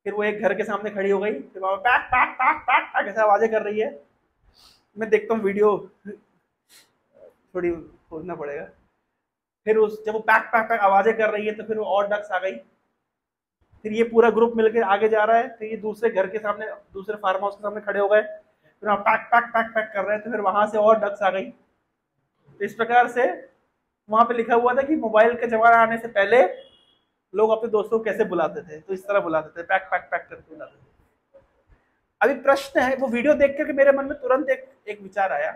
फिर वो एक घर के सामने खड़ी हो गई, फिर वहां pack pack pack pack pack ऐसे आवाजें कर रही है। मैं देखता हूँ वीडियो, थोड़ी खोजना पड़ेगा। फिर उस जब वो पैक पैक पैक आवाजें कर रही है तो फिर वो और डक्स आ गई, फिर ये पूरा ग्रुप मिलकर आगे जा रहा है, फिर ये दूसरे घर के सामने, दूसरे फार्म हाउस के सामने खड़े हो गए, फिर वहाँ पैक पैक पैक पैक कर रहे हैं, तो फिर वहां से और डक्स आ गई। तो इस प्रकार से वहां पे लिखा हुआ था कि मोबाइल का जमाना आने से पहले लोग अपने दोस्तों को कैसे बुलाते थे, तो इस तरह बुलाते थे, पैक पैक पैक करके बुलाते थे। अभी प्रश्न है, वो वीडियो देख करके मेरे मन में तुरंत एक विचार आया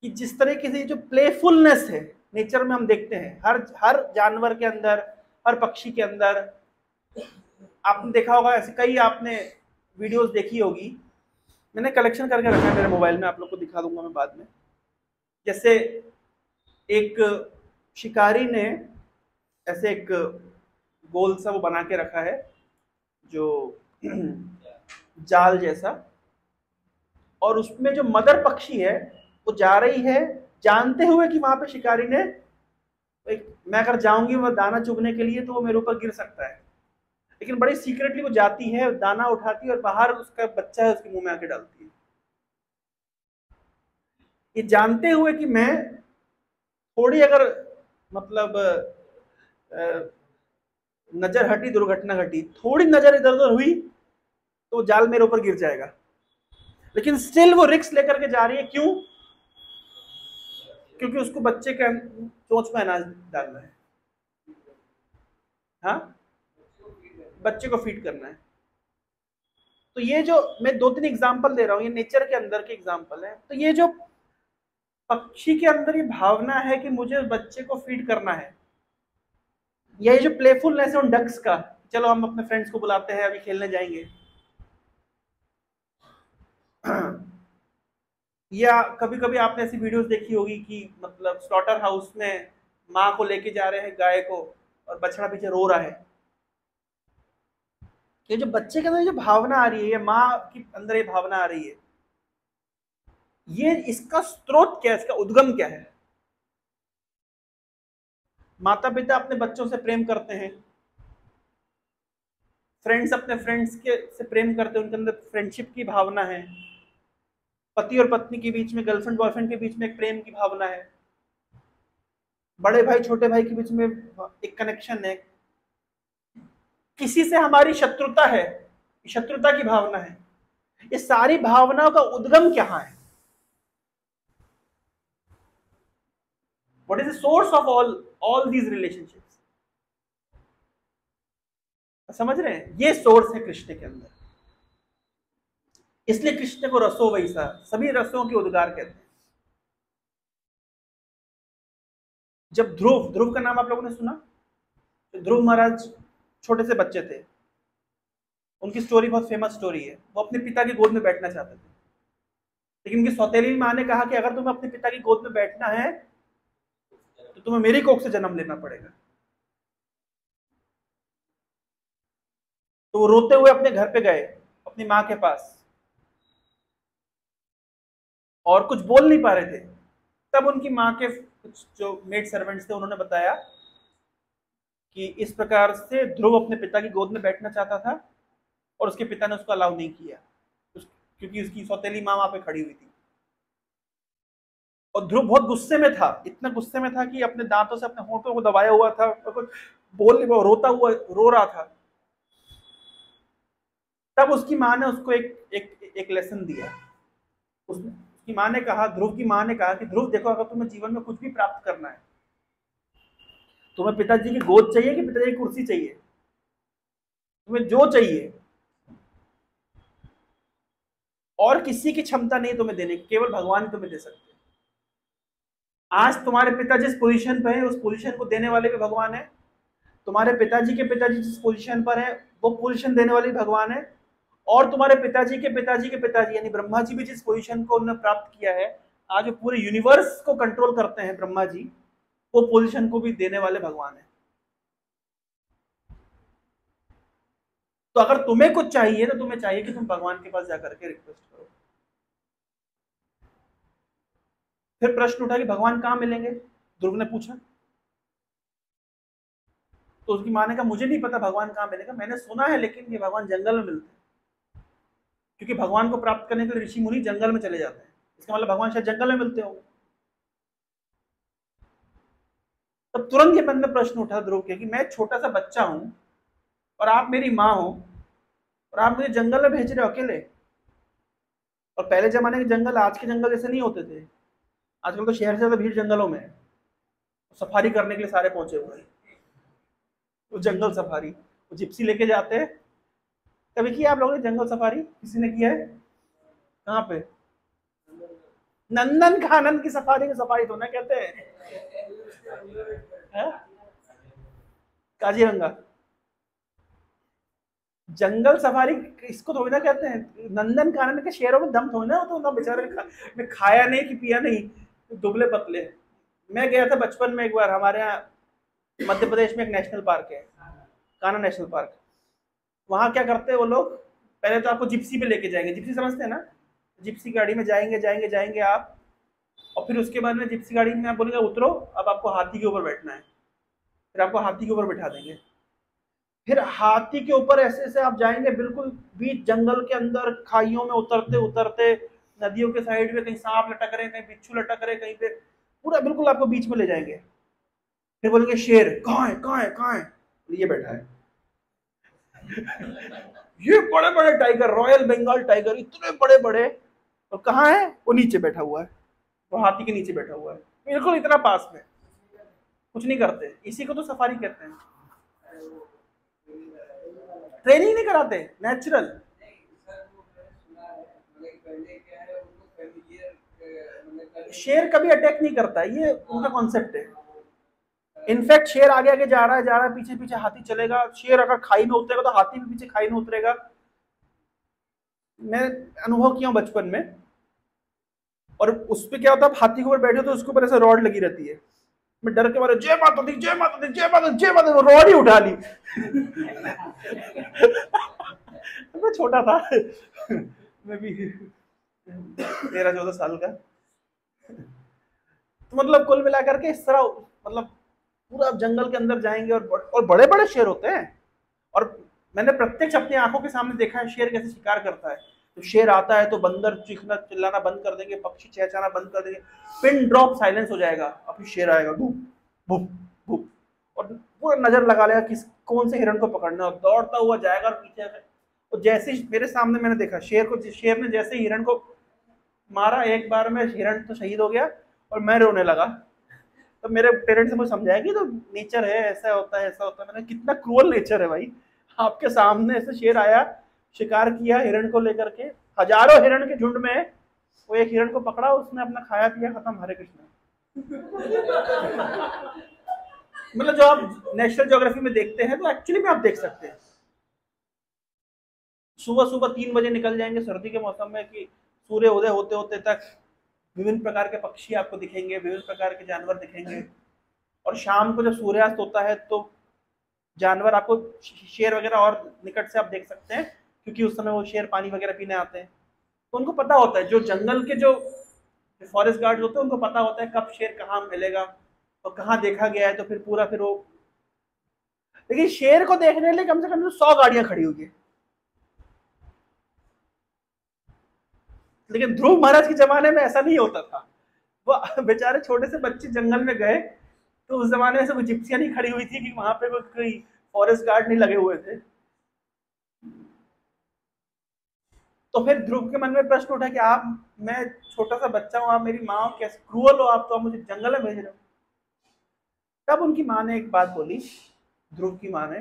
कि जिस तरीके से जो प्लेफुलनेस है नेचर में हम देखते हैं, हर जानवर के अंदर, हर पक्षी के अंदर, आपने देखा होगा, ऐसे कई आपने वीडियोस देखी होगी, मैंने कलेक्शन करके रखा है मेरे मोबाइल में, आप लोग को दिखा दूंगा मैं बाद में। जैसे एक शिकारी ने ऐसे एक गोल सा वो बना के रखा है, जो जाल जैसा, और उसमें जो मदर पक्षी है वो जा रही है जानते हुए कि वहां पे शिकारी ने, मैं अगर जाऊंगी वो दाना चुगने के लिए तो वो मेरे ऊपर गिर सकता है, लेकिन बड़ी सीक्रेटली वो जाती है, दाना उठाती है और बाहर उसका बच्चा है उसके मुंह में आके डालती है, ये जानते हुए कि मैं थोड़ी अगर मतलब नजर हटी, दुर्घटना घटी, थोड़ी नजर इधर उधर हुई तो जाल मेरे ऊपर गिर जाएगा, लेकिन स्टिल वो रिस्क लेकर के जा रही है। क्यों? क्योंकि उसको बच्चे के चोंच में अनाज डालना है, हाँ, बच्चे को फीड करना है। तो ये जो मैं 2-3 एग्जांपल दे रहा हूँ, ये नेचर के अंदर के एग्जांपल है। तो ये जो पक्षी के अंदर ये भावना है कि मुझे बच्चे को फीड करना है, ये जो प्लेफुलनेस है उन डक्स का, चलो हम अपने फ्रेंड्स को बुलाते हैं, अभी खेलने जाएंगे, या कभी कभी आपने ऐसी वीडियोस देखी होगी कि मतलब स्लॉटर हाउस में माँ को लेके जा रहे हैं गाय को, और बछड़ा पीछे रो रहा है। ये जो बच्चे के अंदर जो भावना आ रही है, ये माँ के अंदर ये भावना आ रही है, ये इसका स्रोत क्या है, इसका उद्गम क्या है? माता पिता अपने बच्चों से प्रेम करते हैं, फ्रेंड्स अपने फ्रेंड्स के से प्रेम करते हैं, उनके अंदर फ्रेंडशिप की भावना है, पति और पत्नी के बीच में, गर्लफ्रेंड बॉयफ्रेंड के बीच में एक प्रेम की भावना है, बड़े भाई छोटे भाई के बीच में एक कनेक्शन है, किसी से हमारी शत्रुता है, शत्रुता की भावना है। ये सारी भावनाओं का उद्गम कहाँ है? What is the source of all these relationships? समझ रहे हैं? ये सोर्स है कृष्ण के अंदर, इसलिए कृष्ण को रसो वैसा, सभी रसों के उद्गार कहते हैं। जब ध्रुव का नाम आप लोगों ने सुना? ध्रुव महाराज छोटे से बच्चे थे, उनकी स्टोरी बहुत फेमस स्टोरी है। वो अपने पिता की गोद में बैठना चाहते थे, लेकिन उनकी सौतेली माँ ने कहा कि अगर तुम्हें अपने पिता की गोद में बैठना है तो तुम्हें मेरी कोख से जन्म लेना पड़ेगा। तो वो रोते हुए अपने घर पे गए, अपनी माँ के पास, और कुछ बोल नहीं पा रहे थे। तब उनकी माँ के कुछ जो मेड सर्वेंट्स थे उन्होंने बताया कि इस प्रकार से ध्रुव अपने पिता की गोद में बैठना चाहता था और उसके पिता ने उसको अलाउ नहीं किया, क्योंकि उसकी सौतेली माँ वहां पे खड़ी हुई थी। और ध्रुव बहुत गुस्से में था, इतना गुस्से में था कि अपने दांतों से अपने होंठों को दबाया हुआ था, कुछ बोल नहीं, रोता हुआ रो रहा था। तब उसकी माँ ने उसको एक लेसन दिया। उसकी माँ ने कहा, ध्रुव की माँ ने कहा कि ध्रुव देखो, अगर तुम्हें जीवन में कुछ भी प्राप्त करना है तुम्हें पिताजी की गोद चाहिए कि पिताजी की कुर्सी चाहिए? तुम्हें जो चाहिए, और किसी की क्षमता नहीं तुम्हें देने की, केवल भगवान तुम्हें दे सकते हैं। आज तुम्हारे पिता जिस पोजीशन पर है, उस पोजीशन को देने वाले भी भगवान है। तुम्हारे पिताजी के पिताजी जिस पोजीशन पर है, वो पोजीशन देने वाले भी भगवान है। और तुम्हारे पिताजी के पिताजी के पिताजी यानी ब्रह्मा जी भी जिस पोजीशन को उन्होंने प्राप्त किया है, आज वो पूरे यूनिवर्स को कंट्रोल करते हैं ब्रह्मा जी, वो पोजीशन को भी देने वाले भगवान है। तो अगर तुम्हें कुछ चाहिए तो तुम्हें चाहिए कि तुम भगवान के पास जाकर के रिक्वेस्ट करो। फिर प्रश्न उठा कि भगवान कहां मिलेंगे, ध्रुव ने पूछा। तो उसकी माँ ने कहा मुझे नहीं पता भगवान कहां मिलेगा, मैंने सुना है लेकिन ये भगवान जंगल में मिलते हैं, क्योंकि भगवान को प्राप्त करने के लिए ऋषि मुनि जंगल में चले जाते हैं, इसका मतलब भगवान शायद जंगल में मिलते होंगे। तब तुरंत ये मन में प्रश्न उठा ध्रुव के कि मैं छोटा सा बच्चा हूं और आप मेरी माँ हो और आप मुझे जंगल में भेज रहे हो अकेले। और पहले जमाने के जंगल आज के जंगल जैसे नहीं होते थे, आजकल तो शहर से ज्यादा भीड़ जंगलों में है। सफारी करने के लिए सारे पहुंचे हुए हैं, तो जंगल सफारी, वो जिप्सी लेके जाते हैं। कभी किया आप लोगों ने जंगल सफारी? किसी ने किया है? कहाँ पे? नंदन कानन की सफारी को सफारी तो ना कहते हैं, काजीरंगा। जंगल सफारी इसको थोड़ी ना कहते हैं। नंदन कानन के शेरों में दम थोड़ी ना होता, उनका बेचारे ने खाया नहीं कि पिया नहीं, दुबले पतले। मैं गया था बचपन में एक बार, हमारे यहाँ मध्य प्रदेश में एक नेशनल पार्क है, कान्हा नेशनल पार्क। वहाँ क्या करते हैं वो लोग, पहले तो आपको जिप्सी पे लेके जाएंगे, जिप्सी समझते हैं ना, जिप्सी गाड़ी में जाएंगे जाएंगे जाएंगे आप, और फिर उसके बाद में जिप्सी गाड़ी में आप बोलेंगे उतरो, अब आपको हाथी के ऊपर बैठना है, फिर आपको हाथी के ऊपर बैठा देंगे। फिर हाथी के ऊपर ऐसे ऐसे आप जाएंगे बिल्कुल बीच जंगल के अंदर, खाइयों में उतरते उतरते, नदियों के साइड में कहीं सांप लटक रहे, कहीं बिच्छू लटक रहे, कहीं पे पूरा बिल्कुल आपको बीच में ले जाएंगे। फिर बोलेंगे शेर कहाँ है कहाँ है कहाँ है, ये बैठा है। ये बड़े बड़े टाइगर, रॉयल बंगाल टाइगर, इतने बड़े बड़े, और कहाँ है वो? नीचे बैठा हुआ है, वो हाथी के नीचे बैठा हुआ है, बिल्कुल इतना पास में, कुछ नहीं करते। इसी को तो सफारी कहते हैं। ट्रेनिंग नहीं कराते, नेचुरल। शेर कभी अटैक नहीं करता, ये उनका कॉन्सेप्ट है। इनफैक्ट शेर आगे आगे जा रहा है, पीछे पीछे हाथी चलेगा। शेर अगर खाई में उतरेगा तो हाथी भी पीछे खाई में उतरेगा। मैं अनुभव किया हूं बचपन में। और उस पर क्या होता है, हाथी के ऊपर बैठे तो उसके ऊपर ऐसे रॉड लगी रहती है। मैं डर के मारे जय माता दी जय माता दी जय माता जय माता, रॉड ही उठा ली। मैं छोटा था, मैं भी 13-14 साल का। तो मतलब कुल मिलाकर के इस तरह, मतलब पूरा जंगल के अंदर जाएंगे, और बड़े बड़े शेर होते हैं। और मैंने प्रत्यक्ष अपनी आंखों के सामने देखा है शेर कैसे शिकार करता है। तो शेर आता है तो बंदर चीखना चिल्लाना बंद कर देंगे, पक्षी चहचहाना बंद कर देंगे, पिन ड्रॉप साइलेंस हो जाएगा, और फिर शेर आएगा भूप भूप भूप, और पूरा नजर लगा लेगा किस कौन से हिरण को पकड़ना, और दौड़ता हुआ जाएगा और पीछे से। और जैसे मेरे सामने मैंने देखा शेर ने जैसे हिरण को मारा, एक बार में हिरण तो शहीद हो गया और मैं रोने लगा। तो मेरे पेरेंट्स ने मुझे समझाया कि तो नेचर है, ऐसा होता है ऐसा होता है। मैंने, कितना क्रूअल नेचर है भाई, आपके सामने ऐसे शेर आया, शिकार किया हिरण को लेकर के, हजारों हिरण के झुंड में वो एक हिरण को पकड़ा, उसने अपना खाया पिया, खत्म, हरे कृष्ण। मतलब जो आप नेशनल ज्योग्राफी में देखते हैं तो एक्चुअली में आप देख सकते हैं। सुबह सुबह 3 बजे निकल जाएंगे सर्दी के मौसम में कि सूर्य उदय होते होते तक विभिन्न प्रकार के पक्षी आपको दिखेंगे, विभिन्न प्रकार के जानवर दिखेंगे। और शाम को जब सूर्यास्त होता है तो जानवर आपको, शेर वगैरह और निकट से आप देख सकते हैं, क्योंकि उस समय वो शेर पानी वगैरह पीने आते हैं। तो उनको पता होता है, जो जंगल के जो फॉरेस्ट गार्ड होते हैं उनको पता होता है कब शेर कहाँ मिलेगा और कहाँ देखा गया है। तो फिर पूरा फिर वो, लेकिन शेर को देखने के लिए कम से कम 100 गाड़ियां खड़ी हुई है। लेकिन ध्रुव महाराज के जमाने में ऐसा नहीं होता था। वो बेचारे छोटे से बच्चे जंगल में गए तो उस जमाने में ऐसे कोई जिप्सियां नहीं खड़ी हुई थी कि वहां पे कोई फॉरेस्ट गार्ड नहीं लगे हुए थे। तो फिर ध्रुव के मन में प्रश्न उठा कि आप, मैं छोटा सा बच्चा हूं, आप मेरी माँ हो, कैसे क्रूअल हो आप, तो आप मुझे जंगल में भेज रहे हो। तब उनकी माँ ने एक बात बोली, ध्रुव की माँ ने,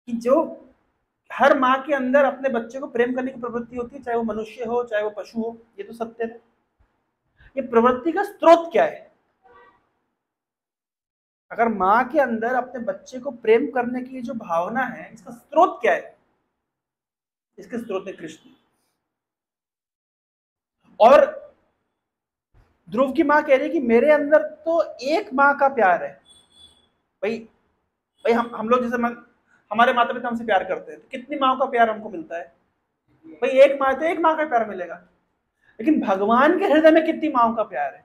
कि जो हर माँ के अंदर अपने बच्चे को प्रेम करने की प्रवृत्ति होती है, चाहे वो मनुष्य हो चाहे वो पशु हो, ये तो सत्य है। ये प्रवृत्ति का स्रोत क्या है? अगर माँ के अंदर अपने बच्चे को प्रेम करने की जो भावना है, इसका स्रोत क्या है? इसके स्रोत है कृष्ण। और ध्रुव की माँ कह रही है कि मेरे अंदर तो एक माँ का प्यार है। भाई भाई हम लोग जैसे हमारे माता पिता हमसे प्यार करते हैं, तो कितनी माँ का प्यार हमको मिलता है? भाई एक माँ, तो एक माँ का प्यार मिलेगा। लेकिन भगवान के हृदय में कितनी माँ का प्यार है?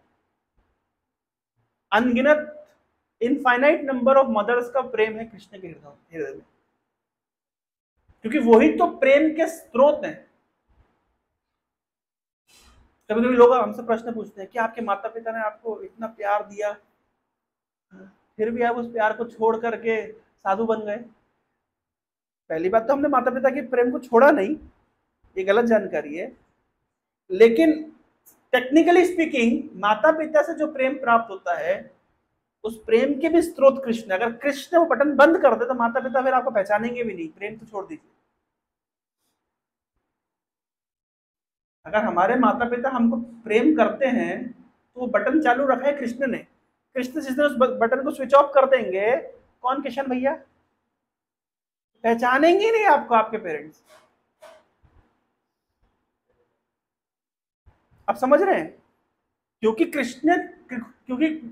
अनगिनत, इनफाइनाइट नंबर ऑफ मदर्स का प्रेम है कृष्ण के हृदय में, क्योंकि वही तो प्रेम के स्रोत हैं। कभी कभी लोग हमसे प्रश्न पूछते हैं कि आपके माता पिता ने आपको इतना प्यार दिया, फिर भी आप उस प्यार को छोड़ करके साधु बन गए। पहली बात तो हमने माता पिता के प्रेम को छोड़ा नहीं, ये गलत जानकारी है। लेकिन टेक्निकली स्पीकिंग, माता पिता से जो प्रेम प्राप्त होता है, उस प्रेम के भी स्रोत कृष्ण। अगर कृष्ण वो बटन बंद कर दे तो माता पिता फिर आपको पहचानेंगे भी नहीं, प्रेम तो छोड़ दीजिए। अगर हमारे माता पिता हमको प्रेम करते हैं तो वो बटन चालू रखा है कृष्ण ने। कृष्ण जिस दिन उस बटन को स्विच ऑफ कर देंगे, कौन किशन भैया, पहचानेंगे नहीं आपको आपके पेरेंट्स। आप समझ रहे हैं? क्योंकि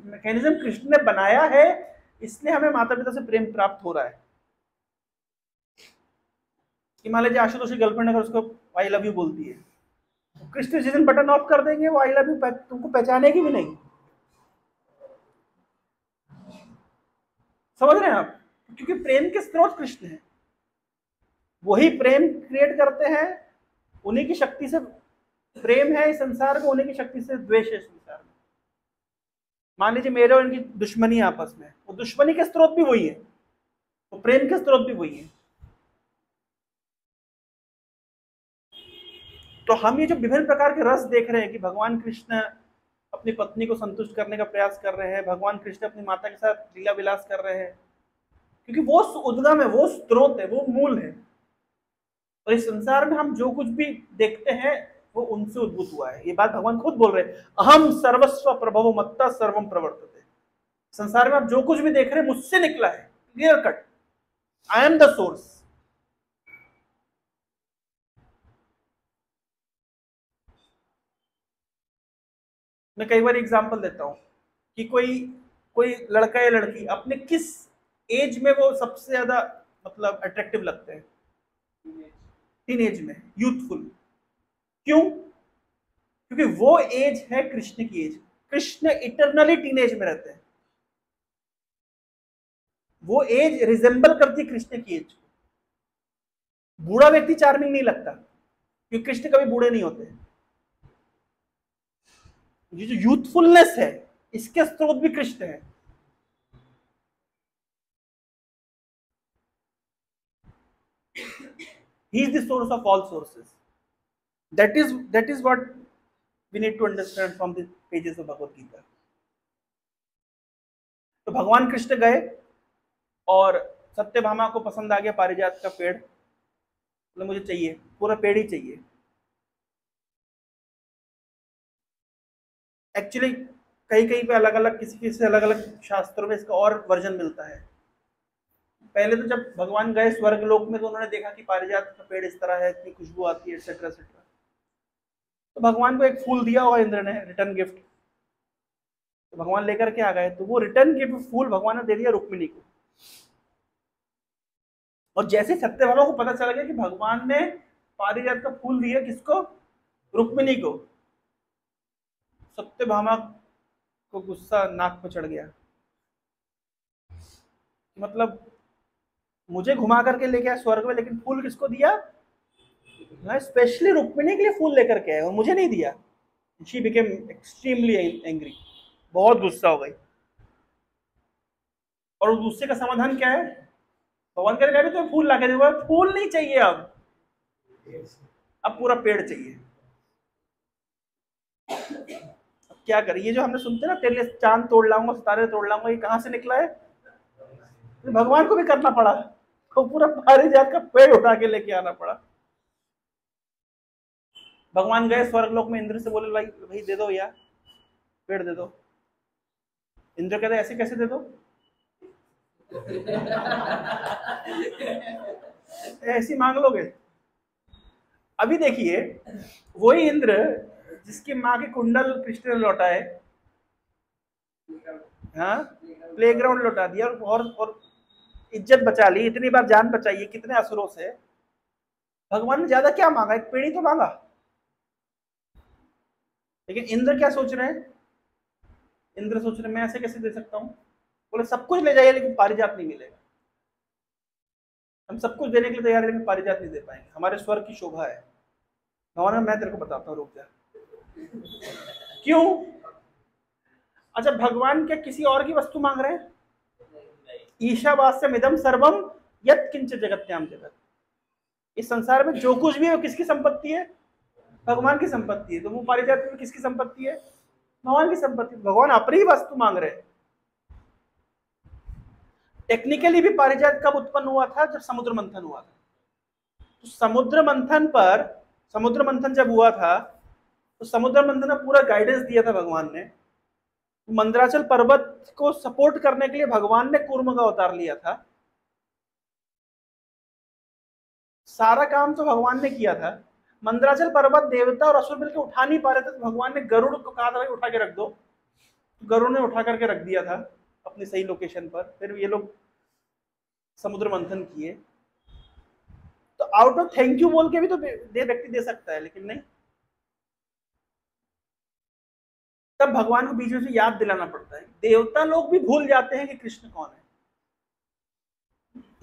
मैकेनिज्म कृष्ण ने बनाया है, इसलिए हमें माता पिता से प्रेम प्राप्त हो रहा है। कि मान लीजिए आशुतोष की गर्लफ्रेंड अगर उसको आई लव यू बोलती है, तो कृष्ण जिस दिन बटन ऑफ कर देंगे, वो आई लव यू तुमको पहचानेगी भी नहीं। समझ रहे हैं आप? क्योंकि प्रेम के स्रोत कृष्ण है, वही प्रेम क्रिएट करते हैं, उन्हीं की शक्ति से प्रेम है इस संसार में, उन्हीं की शक्ति से द्वेष है इस संसार में। मान लीजिए मेरे और इनकी दुश्मनी आपस में, वो दुश्मनी के स्रोत भी वही है, वो प्रेम के स्रोत भी वही है। तो हम ये जो विभिन्न प्रकार के रस देख रहे हैं कि भगवान कृष्ण अपनी पत्नी को संतुष्ट करने का प्रयास कर रहे हैं, भगवान कृष्ण अपनी माता के साथ लीला विलास कर रहे हैं, क्योंकि वो उद्गम है, वो स्रोत है, वो मूल है। और इस संसार में हम जो कुछ भी देखते हैं वो उनसे उद्भूत हुआ है। ये बात भगवान खुद बोल रहे हैं, अहम सर्वस्व प्रभव मत्ता सर्वम प्रवर्तते। संसार में आप जो कुछ भी देख रहे हैं मुझसे निकला है, clear cut, I am the source. मैं कई बार एग्जांपल देता हूं कि कोई कोई लड़का या लड़की अपने किस एज में वो सबसे ज्यादा मतलब अट्रैक्टिव लगते हैं? टीन एज में, यूथफुल। क्यों? क्योंकि वो एज है कृष्ण की एज। कृष्ण इटरनली टीनेज में रहते हैं, वो एज रिजेंबल करती है कृष्ण की एज को। बूढ़ा व्यक्ति चार्मिंग नहीं लगता, क्योंकि कृष्ण कभी बूढ़े नहीं होते। ये जो यूथफुलनेस है, इसके स्रोत भी कृष्ण है। He is the source of all sources. That is what we need to understand from the pages of Bhagavad Gita. तो भगवान कृष्ण गए और सत्यभामा को पसंद आ गया पारिजात का पेड़, तो मुझे चाहिए, पूरा पेड़ ही चाहिए। एक्चुअली कहीं कहीं पे अलग अलग, किसी किसी अलग अलग शास्त्रों में इसका और वर्जन मिलता है। पहले तो जब भगवान गए स्वर्ग लोक में, तो उन्होंने देखा कि पारिजात का पेड़ इस तरह है, इतनी खुशबू आती है, एक्सेट्रा एक्सेट्रा। तो भगवान को एक फूल दिया होगा इंद्र ने, रिटर्न गिफ्ट। तो भगवान लेकर के आ गए, तो वो रिटर्न गिफ्ट फूल भगवान ने दे दिया रुक्मिणी को। और जैसे सत्यभामा को पता चला गया कि भगवान ने पारिजात का फूल दिया किसको? रुक्मिणी को। सत्यभामा को गुस्सा नाक पर चढ़ गया, मतलब मुझे घुमा करके लेके आया स्वर्ग में, लेकिन फूल किसको दिया? मैं स्पेशली रुक्मिणी के लिए फूल लेकर के आया और मुझे नहीं दिया। शी बिकेम एक्सट्रीमली एंग्री, बहुत गुस्सा हो गई। और उस गुस्से का समाधान क्या है? भगवान कह रहे तो फूल ला के दे, फूल नहीं चाहिए, अब पूरा पेड़ चाहिए। क्या करे, ये जो हमने सुनते ना तेरे लिए चांद तोड़ लाऊंगा, सितारे तोड़ लाऊंगा, ये कहाँ से निकला है? भगवान को भी करना पड़ा, तो पूरा पारिजात का पेड़ उठा के लेके आना पड़ा। भगवान गए स्वर्ग लोक में, इंद्र से बोले भाई भाई दे दो यार, पेड़ दे दो। इंद्र कहते ऐसे कैसे दे दो? ऐसी मांग लोगे? अभी देखिए, वही इंद्र जिसकी माँ के कुंडल कृष्ण ने लौटाए, हाँ, प्लेग्राउंड लौटा दिया और इज्जत बचा ली, इतनी बार जान बचाई है कितने असुरों से। भगवान ने ज्यादा क्या मांगा, एक पेड़ ही तो मांगा। लेकिन इंद्र क्या सोच रहे हैं? इंद्र सोच रहे मैं ऐसे कैसे दे सकता हूँ? बोले सब कुछ ले जाइए लेकिन पारिजात नहीं मिलेगा। हम सब कुछ देने के लिए तैयार है लेकिन पारिजात नहीं दे पाएंगे, हमारे स्वर्ग की शोभा है। भगवान मैं तेरे को बताता हूँ, रुक जा। क्यों? अच्छा, भगवान क्या किसी और की वस्तु मांग रहे हैं? ईशावास्यम इदम सर्वम यत् किंच जगत्याम जगत, इस संसार में जो कुछ भी है वो किसकी संपत्ति है? भगवान की संपत्ति है। तो वो पारिजात में किसकी संपत्ति है? भगवान की संपत्ति। भगवान अपनी ही वस्तु मांग रहे हैं। टेक्निकली भी पारिजात कब उत्पन्न हुआ था? जब समुद्र मंथन हुआ था। तो समुद्र मंथन जब हुआ था तो समुद्र मंथन में पूरा गाइडेंस दिया था भगवान ने। मंदराचल पर्वत को सपोर्ट करने के लिए भगवान ने कूर्म का अवतार लिया था। सारा काम तो भगवान ने किया था। मंदराचल पर्वत देवता और असुर मिलकर उठा नहीं पा रहे थे, तो भगवान ने गरुड़ को कहा था उठा के रख दो, तो गरुड़ ने उठा करके रख दिया था अपनी सही लोकेशन पर। फिर ये लोग समुद्र मंथन किए। तो आउट ऑफ थैंक यू बोल के भी तो व्यक्ति दे सकता है, लेकिन नहीं। तब भगवान को बीच में से याद दिलाना पड़ता है। देवता लोग भी भूल जाते हैं कि कृष्ण कौन है।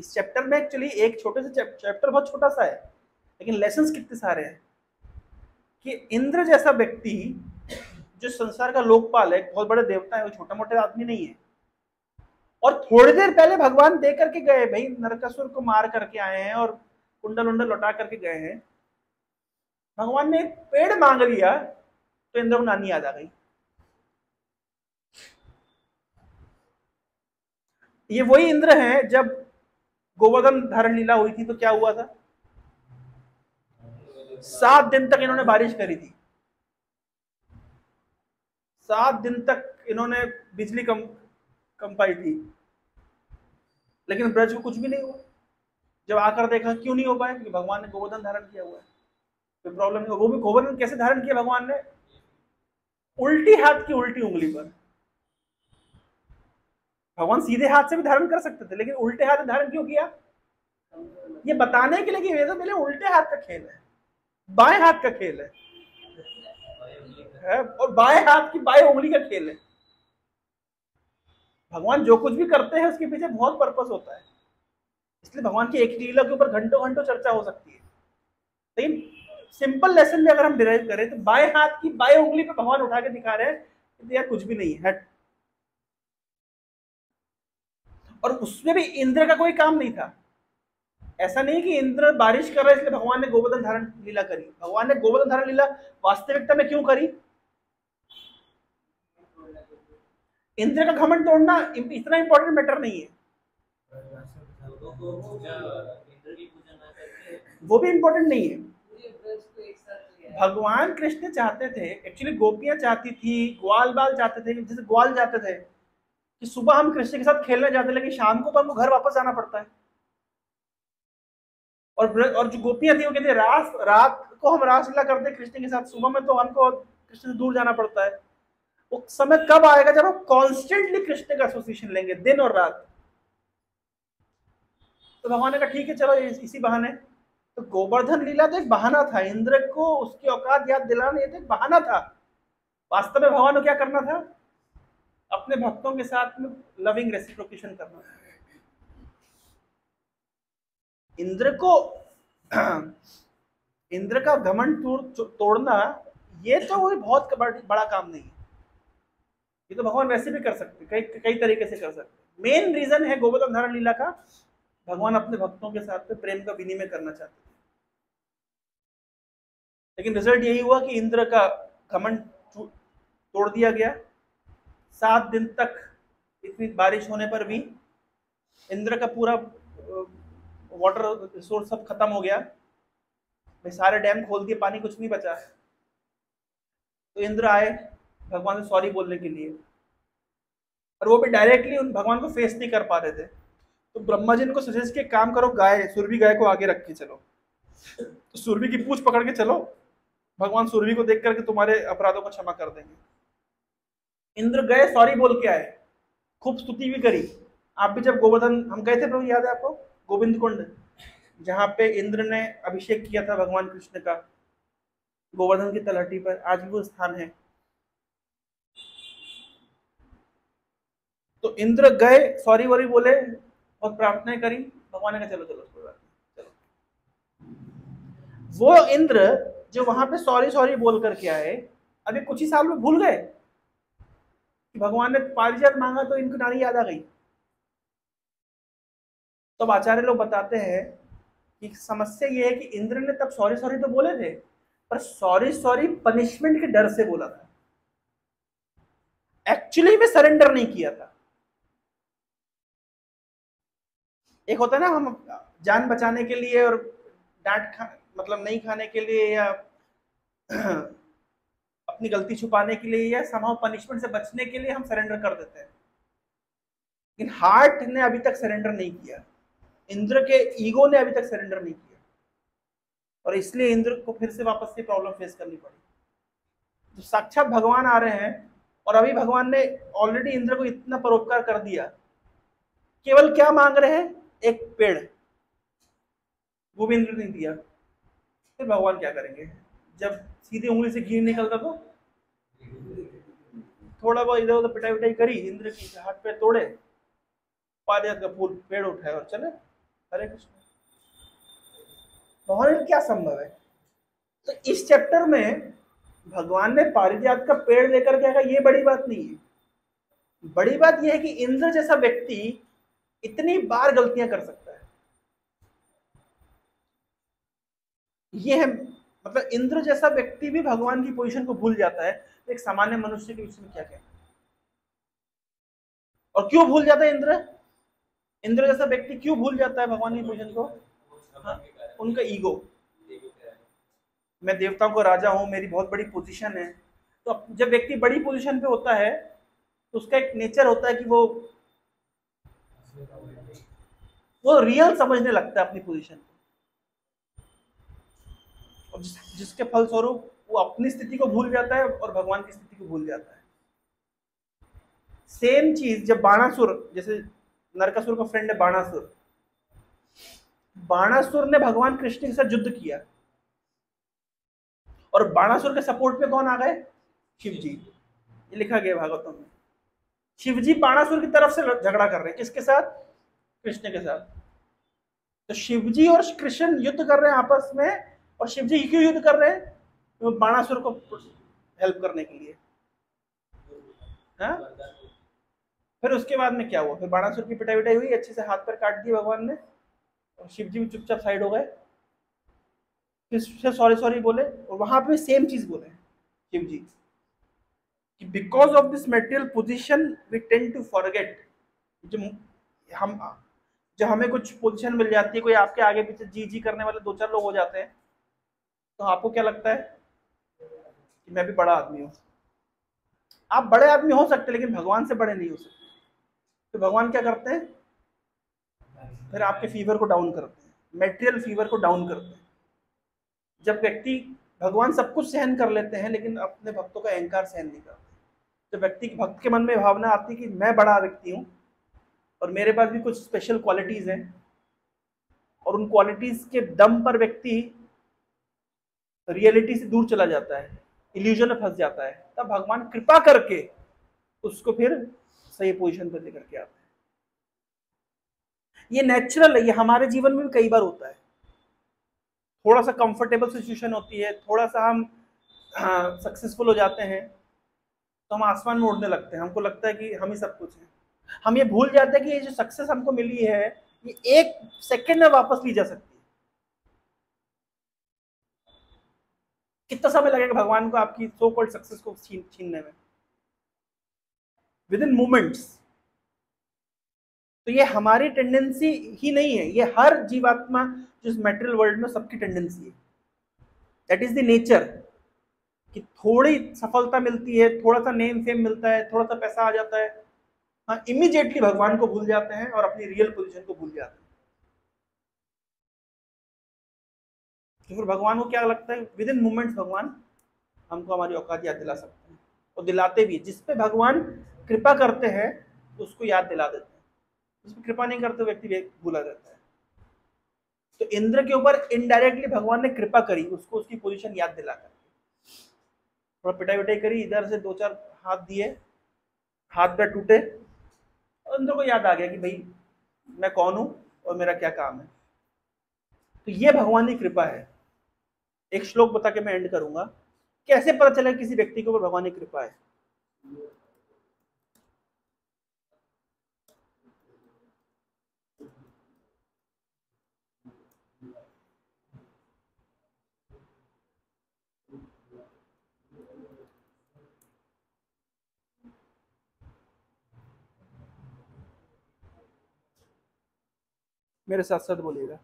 इस चैप्टर में एक्चुअली एक छोटे से चैप्टर बहुत छोटा सा है, लेकिन लेसन्स कितने सारे हैं कि इंद्र जैसा व्यक्ति जो संसार का लोकपाल है, बहुत बड़े देवता है, वो छोटा मोटे आदमी नहीं है। और थोड़ी देर पहले भगवान दे करके गए, भाई नरकासुर को मार करके आए हैं और कुंडल उंडल लौटा करके गए हैं। भगवान ने एक पेड़ मांग लिया तो इंद्र को नानी याद आ गई। ये वही इंद्र हैं जब गोवर्धन धारण लीला हुई थी तो क्या हुआ था? 7 दिन तक इन्होंने बारिश करी थी। 7 दिन तक इन्होंने बिजली कम पाई थी, लेकिन ब्रज को कुछ भी नहीं हुआ। जब आकर देखा क्यों नहीं हो पाया, क्योंकि भगवान ने गोवर्धन धारण किया हुआ है, कोई प्रॉब्लम नहीं। वो भी गोवर्धन कैसे धारण किया भगवान ने? उल्टी हाथ की उल्टी उंगली पर। भगवान सीधे हाथ से भी धारण कर सकते थे, लेकिन उल्टे हाथ से धारण क्यों किया? ये बताने के लिए कि ये तो मेरे उल्टे हाथ का खेल है, बाएं हाथ का खेल है और बाएं हाथ की बाएं उंगली का खेल है। भगवान जो कुछ भी करते हैं उसके पीछे बहुत पर्पस होता है, इसलिए भगवान की एक लीला के ऊपर घंटों घंटों चर्चा हो सकती है। लेकिन सिंपल लेसन में अगर हम डिराइव करें तो बाएं हाथ की बाएं उंगली पे भगवान उठा के दिखा रहे हैं कि यार कुछ भी नहीं है। और उसमें भी इंद्र का कोई काम नहीं था। ऐसा नहीं कि इंद्र बारिश कर रहा है इसलिए भगवान ने गोवर्धन धारण लीला करी। भगवान ने गोवर्धन धारण लीला वास्तविकता में क्यों करी? इंद्र का घमंड तोड़ना इतना इंपॉर्टेंट मैटर नहीं है, वो भी इंपॉर्टेंट नहीं है। भगवान कृष्ण चाहते थे, एक्चुअली गोपियां चाहती थी, ग्वाल बाल चाहते थे, जैसे ग्वाल जाते थे कि सुबह हम कृष्ण के साथ खेलने जाते, लेकिन शाम को तो हमको घर वापस जाना पड़ता है। और जो गोपियां थी वो कहते रात को हम रासलीला करते कृष्ण के साथ, सुबह में तो हमको कृष्ण से दूर जाना पड़ता है। वो समय कब आएगा जब हम कॉन्स्टेंटली कृष्ण का एसोसिएशन लेंगे दिन और रात। तो भगवान ने कहा ठीक है चलो इसी बहाने। तो गोवर्धन लीला तो एक बहाना था, इंद्र को उसकी औकात याद दिलाना, ये तो एक बहाना था। वास्तव में भगवान को क्या करना था? अपने भक्तों के साथ में लविंग रेसिप्रोकेशन करना था। इंद्र का घमंड तोड़ना ये तो कोई बहुत बड़ा काम नहीं है। ये तो भगवान वैसे भी कर सकते, कई तरीके से कर सकते। मेन रीजन है गोवर्धन धारण लीला का, भगवान अपने भक्तों के साथ में प्रेम का विनिमय करना चाहते थे। लेकिन रिजल्ट यही हुआ कि इंद्र का घमंड तोड़ दिया गया। 7 दिन तक इतनी बारिश होने पर भी इंद्र का पूरा वाटर रिसोर्स सब खत्म हो गया। भाई सारे डैम खोल दिए, पानी कुछ नहीं बचा। तो इंद्र आए भगवान से सॉरी बोलने के लिए, और वो भी डायरेक्टली उन भगवान को फेस नहीं कर पा रहे थे। तो ब्रह्मा जी ने को सजेस्ट किया, काम करो, गाय सुरभि गाय को आगे रख के चलो। तो सुरभि की पूंछ पकड़ के चलो, भगवान सुरभि को देख करके तुम्हारे अपराधों को क्षमा कर देंगे। इंद्र गए, सॉरी बोल के आए, खूब स्तुति भी करी। आप भी जब गोवर्धन हम गए थे प्रभु, याद है आपको, गोविंद कुंड, जहाँ पे इंद्र ने अभिषेक किया था भगवान कृष्ण का गोवर्धन की तलहटी पर, आज भी वो स्थान है। तो इंद्र गए, सॉरी वॉरी बोले और प्रार्थनाएं करी। भगवान ने कहा चलो चलो कोई बात नहीं, चलो। वो इंद्र जो वहां पे सॉरी सॉरी बोल करके आए, अभी कुछ ही साल में भूल गए कि भगवान ने पारिजात मांगा तो इनको नारी याद आ गई। तो अब आचार्य लोग बताते हैं कि समस्या ये है कि इंद्र ने तब सॉरी सॉरी तो बोले थे, पर सॉरी सॉरी पनिशमेंट के डर से बोला था, एक्चुअली में सरेंडर नहीं किया था। एक होता है ना, हम जान बचाने के लिए और डांट मतलब नहीं खाने के लिए, या अपनी गलती छुपाने के लिए, या समाव पनिशमेंट से बचने के लिए हम सरेंडर कर देते हैं। लेकिन हार्ट ने अभी तक सरेंडर नहीं किया, इंद्र के ईगो ने अभी तक सरेंडर नहीं किया, और इसलिए इंद्र को फिर से वापस से प्रॉब्लम फेस करनी पड़ी। तो साक्षात भगवान आ रहे हैं, और अभी भगवान ने ऑलरेडी इंद्र को इतना परोपकार कर दिया, केवल क्या मांग रहे हैं, एक पेड़, वो भी इंद्र ने दिया। फिर भगवान क्या करेंगे, जब सीधे उंगली से घी निकलता तो थोड़ा बहुत इधर उधर पिटाई पिटाई करी, इंद्र की हाथ पे तोड़े, पारिजात का फूल पेड़ उठाए और चले। हरे कृष्ण। भगवान क्या संभव है। तो इस चैप्टर में भगवान ने पारिजात का पेड़ लेकर के आया, ये बड़ी बात नहीं है। बड़ी बात यह है कि इंद्र जैसा व्यक्ति इतनी बार गलतियां कर सकता है। ये है, मतलब इंद्र जैसा व्यक्ति भी भगवान की पोजीशन को भूल जाता है, तो एक सामान्य मनुष्य के विषय में क्या कहना। और क्यों भूल जाता है इंद्र, इंद्र जैसा व्यक्ति क्यों भूल जाता है भगवान की पोजीशन को? हाँ, उनका ईगो, मैं देवताओं का राजा हूं, मेरी बहुत बड़ी पोजीशन है। तो जब व्यक्ति बड़ी पोजीशन पे होता है तो उसका एक नेचर होता है कि वो रियल समझने लगता है अपनी पोजीशन को, और जिसके फलस्वरूप वो अपनी स्थिति को भूल जाता है और भगवान की स्थिति को भूल जाता है। सेम चीज जब बाणासुर, जैसे नरकासुर का फ्रेंड है बाणासुर, बाणासुर ने भगवान कृष्ण के साथ युद्ध किया, और बाणासुर के सपोर्ट में कौन आ गए, शिव जी। ये लिखा गया भागवतम में, शिव जी बाणासुर की तरफ से झगड़ा कर रहे हैं, किसके साथ, कृष्ण के साथ। तो शिव जी और कृष्ण युद्ध कर रहे हैं आपस में, और शिव जी क्यों युद्ध कर रहे हैं, तो बाणासुर को हेल्प करने के लिए। हाँ, फिर उसके बाद में क्या हुआ, फिर बाणासुर की पिटाई विटाई हुई, अच्छे से हाथ पैर काट दिए भगवान ने, और शिव जी भी चुपचाप साइड हो गए। फिर सॉरी सॉरी बोले, और वहां पे सेम चीज बोले शिव जी कि because of this material position we tend to forget. जब हमें कुछ पोजीशन मिल जाती है, कोई आपके आगे पीछे जी जी करने वाले 2-4 लोग हो जाते हैं, तो आपको क्या लगता है कि मैं भी बड़ा आदमी हूं। आप बड़े आदमी हो सकते, लेकिन भगवान से बड़े नहीं हो सकते। तो भगवान क्या करते हैं, फिर आपके फीवर को डाउन करते हैं, मेटेरियल फीवर को डाउन करते हैं। जब व्यक्ति, भगवान सब कुछ सहन कर लेते हैं, लेकिन अपने भक्तों का अहंकार सहन नहीं करते। जब व्यक्ति भक्त के मन में भावना आती है कि मैं बड़ा व्यक्ति हूं और मेरे पास भी कुछ स्पेशल क्वालिटीज हैं, और उन क्वालिटीज के दम पर व्यक्ति रियलिटी से दूर चला जाता है, इल्यूजन में फंस जाता है, तब भगवान कृपा करके उसको फिर सही पोजीशन पर लेकर के आते हैं। ये नेचुरल है, ये हमारे जीवन में भी कई बार होता है। थोड़ा सा कंफर्टेबल सिचुएशन होती है, थोड़ा सा हम सक्सेसफुल हो जाते हैं, तो हम आसमान में उड़ने लगते हैं, हमको लगता है कि हम ही सब कुछ है। हम ये भूल जाते हैं कि ये जो सक्सेस हमको मिली है, ये 1 सेकंड में वापस ली जा सकती है। कितना समय लगेगा भगवान को आपकी सो कॉल्ड सक्सेस को छीनने में? With in moments. तो ये हमारी टेंडेंसी ही नहीं है, ये हर जीवात्मा जिस मेटेरियल वर्ल्ड में सबकी टेंडेंसी है। दैट इज द नेचर, कि थोड़ी सफलता मिलती है, थोड़ा सा नेम फेम मिलता है, थोड़ा सा पैसा आ जाता है, हाँ इमीडिएटली भगवान को भूल जाते हैं और अपनी रियल पोजीशन को भूल जाते हैं। तो फिर भगवान को क्या लगता है, विद इन मोमेंट्स भगवान हमको हमारी औकात याद दिला सकते हैं, और दिलाते भी। जिस पे भगवान कृपा करते हैं उसको याद दिला देते हैं, जिस पे कृपा नहीं करते व्यक्ति भूला जाता है। तो इंद्र के ऊपर इनडायरेक्टली भगवान ने कृपा करी, उसको उसकी पोजीशन याद दिलाकर, थोड़ा पिटाई विटाई करी, इधर से दो चार हाथ दिए, हाथ पैर टूटे, और इंद्र को याद आ गया कि भाई मैं कौन हूं और मेरा क्या काम है। तो ये भगवान की कृपा है। एक श्लोक बता के मैं एंड करूंगा, कैसे पता चला किसी व्यक्ति के ऊपर भगवान की कृपा है। मेरे साथ साथ बोलिएगा,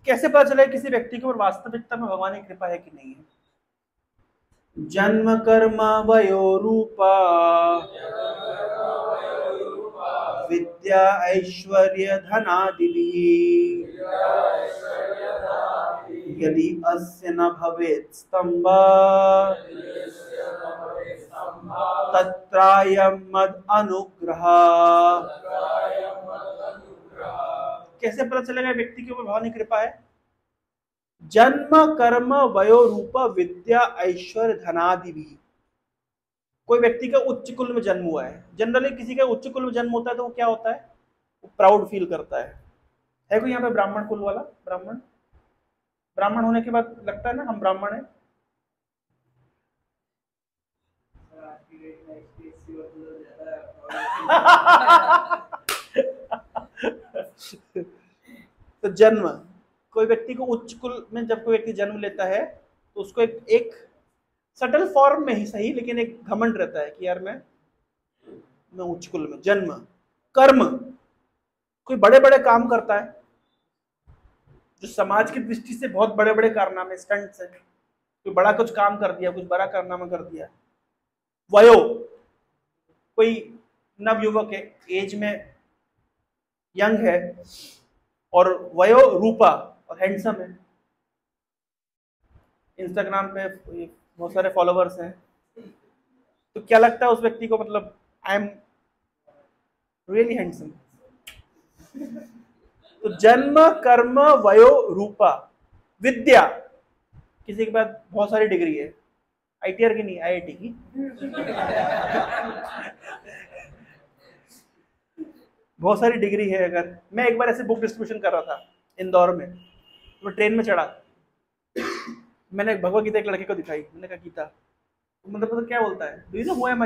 कैसे पता चला किसी व्यक्ति के ऊपर वास्तविकता में भगवान की कृपा है कि नहीं है। जन्म कर्म वयो रूपा विद्या ऐश्वर्य धनादिभिः यदि अस्य न भवेत् स्तम्भः तत्रायं मद अनुग्रह। कैसे पता चलेगा व्यक्ति के ऊपर भगवान की कृपा है। जन्म कर्म वयो रूप विद्या ऐश्वर्य धनादि भी। कोई व्यक्ति का उच्च कुल में जन्म हुआ है, जनरली किसी का उच्च कुल में जन्म होता है तो वो क्या होता है, वो प्राउड फील करता है कोई यहाँ पे ब्राह्मण कुल वाला? ब्राह्मण होने के बाद लगता है ना हम ब्राह्मण हैं। तो जन्म, कोई व्यक्ति को उच्च कुल में जब कोई व्यक्ति जन्म लेता है तो उसको एक सटल फॉर्म में ही सही, लेकिन एक घमंड रहता है कि यार मैं उच्च कुल में। जन्म कर्म, कोई बड़े बड़े काम करता है जो समाज की दृष्टि से बहुत बड़े बड़े कारनामे, स्टंट्स है, कोई बड़ा कुछ काम कर दिया, कुछ बड़ा कारनामा कर दिया। वयो, कोई नवयुवक है, एज में यंग है और वयो रूपा और हैंडसम है, इंस्टाग्राम पे बहुत सारे फॉलोवर्स हैं, तो क्या लगता है उस व्यक्ति को, मतलब आई एम रियली हैंडसम। तो जन्म कर्म वयो रूपा विद्या, किसी के पास बहुत सारी डिग्री है, आईटीआर की नहीं, आईआईटी की, बहुत सारी डिग्री है। अगर मैं एक बार ऐसे बुक डिस्ट्रीब्यूशन कर रहा था इंदौर में, तो मैं ट्रेन में चढ़ा, मैंने भगवद गीता एक लड़के को दिखाई, मैंने कहा गीता, मतलब क्या बोलता है, do you know who am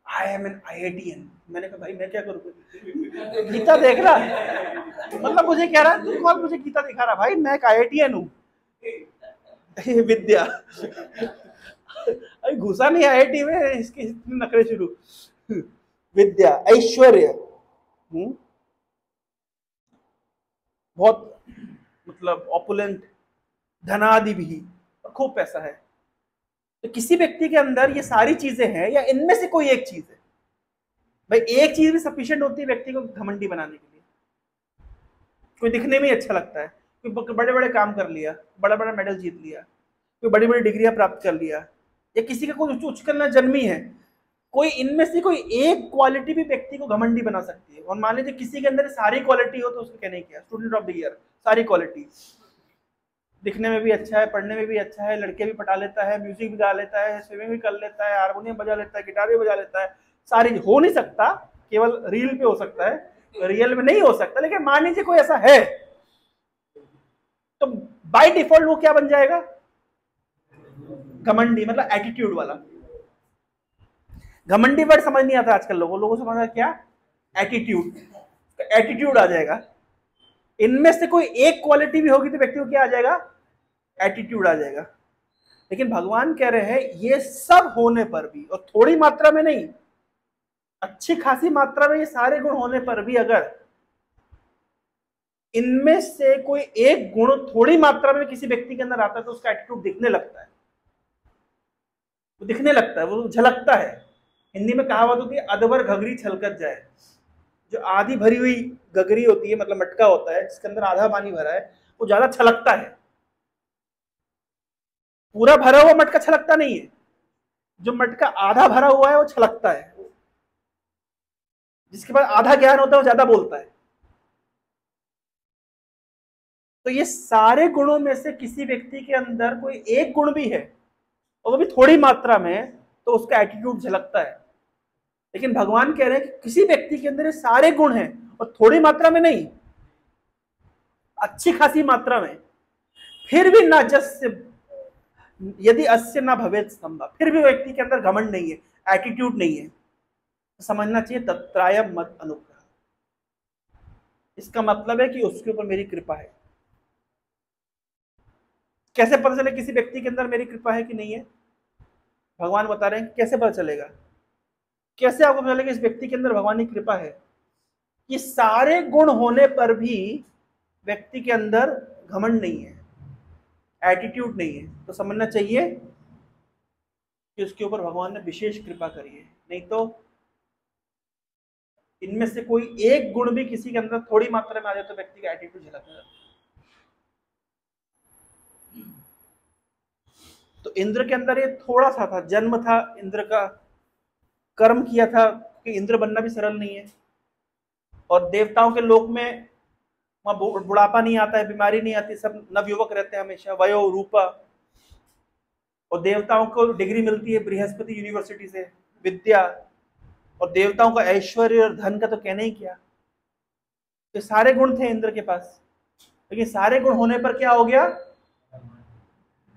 I am an IITian. मैंने कहा भाई मैं क्या करूँ, गीता देख रहा, मतलब मुझे कह रहा तू कौन मुझे गीता दिखा रहा, भाई मैं एक आईआईटीएन हूँ। विद्या, अरे घुसा नहीं आईआईटी में, इसके इतने नखरे शुरू। विद्या ऐश्वर्य, बहुत मतलब ऑपुलेंट, धनादि भी, खूब पैसा है। तो किसी व्यक्ति के अंदर ये सारी चीजें हैं या इनमें से कोई एक चीज है, भाई एक चीज भी सफिशिएंट होती है व्यक्ति को घमंडी बनाने के लिए। कोई दिखने में ही अच्छा लगता है, कोई बड़े बड़े काम कर लिया, बड़ा बड़ा मेडल जीत लिया, कोई बड़ी बड़ी डिग्रियां प्राप्त कर लिया, या किसी का कोई उच्च जन्मी है, कोई इनमें से कोई एक क्वालिटी भी व्यक्ति को घमंडी बना सकती है। और मान लीजिए किसी के अंदर सारी क्वालिटी हो तो उसको कहने क्या, स्टूडेंट ऑफ द ईयर, सारी क्वालिटी, दिखने में भी अच्छा है, पढ़ने में भी अच्छा है, लड़के भी पटा लेता है, म्यूजिक भी गा लेता है, स्विमिंग भी कर लेता है, हारमोनियम बजा लेता है, गिटार भी बजा लेता है, सारी हो नहीं सकता, केवल रील पे हो सकता है, रियल में नहीं हो सकता। लेकिन मान लीजिए कोई ऐसा है, तो बाय डिफॉल्ट वो क्या बन जाएगा, घमंडी, मतलब एटीट्यूड वाला। घमंडी वर्ड समझ नहीं आता आजकल लोगों को समझ क्या, एटीट्यूड, एटीट्यूड आ जाएगा। इनमें से कोई एक क्वालिटी भी होगी तो व्यक्ति को क्या आ जाएगा, एटीट्यूड आ जाएगा। लेकिन भगवान कह रहे हैं ये सब होने पर भी, और थोड़ी मात्रा में नहीं, अच्छी खासी मात्रा में ये सारे गुण होने पर भी अगर इनमें से कोई एक गुण थोड़ी मात्रा में किसी व्यक्ति के अंदर आता है तो उसका एटीट्यूड दिखने लगता है, वो दिखने लगता है, वो झलकता है। हिंदी में कहावत होती है अधवर घगरी छलकत जाए। जो आधी भरी हुई गगरी होती है, मतलब मटका होता है जिसके अंदर आधा पानी भरा है, वो ज्यादा छलकता है। पूरा भरा हुआ मटका छलकता नहीं है, जो मटका आधा भरा हुआ है वो छलकता है। जिसके पास आधा ज्ञान होता है वो ज्यादा बोलता है। तो ये सारे गुणों में से किसी व्यक्ति के अंदर कोई एक गुण भी है और वो भी थोड़ी मात्रा में, तो उसका एटीट्यूड झलकता है। लेकिन भगवान कह रहे हैं कि किसी व्यक्ति के अंदर ये सारे गुण हैं और थोड़ी मात्रा में नहीं, अच्छी खासी मात्रा में, फिर भी ना जस्य यदि अस्य ना भवेत स्तंभ, फिर भी व्यक्ति के अंदर घमंड नहीं है, एटीट्यूड नहीं है, तो समझना चाहिए तत्रायम मत अनुग्रह। इसका मतलब है कि उसके ऊपर मेरी कृपा है। कैसे पता चले किसी व्यक्ति के अंदर मेरी कृपा है कि नहीं है? भगवान बता रहे हैं कैसे पता चलेगा, कैसे आपको पता चलेगा इस व्यक्ति के अंदर भगवान की कृपा है? ये सारे गुण होने पर भी व्यक्ति के अंदर घमंड नहीं है, एटीट्यूड नहीं है, तो समझना चाहिए कि उसके ऊपर भगवान ने विशेष कृपा करी है। नहीं तो इनमें से कोई एक गुण भी किसी के अंदर थोड़ी मात्रा में आ जाए तो व्यक्ति का एटीट्यूड झलकने लगता है। तो इंद्र के अंदर ये थोड़ा सा था, जन्म था, इंद्र का कर्म किया था कि इंद्र बनना भी सरल नहीं है। और देवताओं के लोक में वहां बुढ़ापा नहीं आता है, बीमारी नहीं आती, सब नवयुवक रहते हैं हमेशा, वयो रूपा। और देवताओं को डिग्री मिलती है बृहस्पति यूनिवर्सिटी से, विद्या, और देवताओं का ऐश्वर्य और धन का तो कहना ही क्या। तो सारे गुण थे इंद्र के पास, लेकिन सारे गुण होने पर क्या हो गया?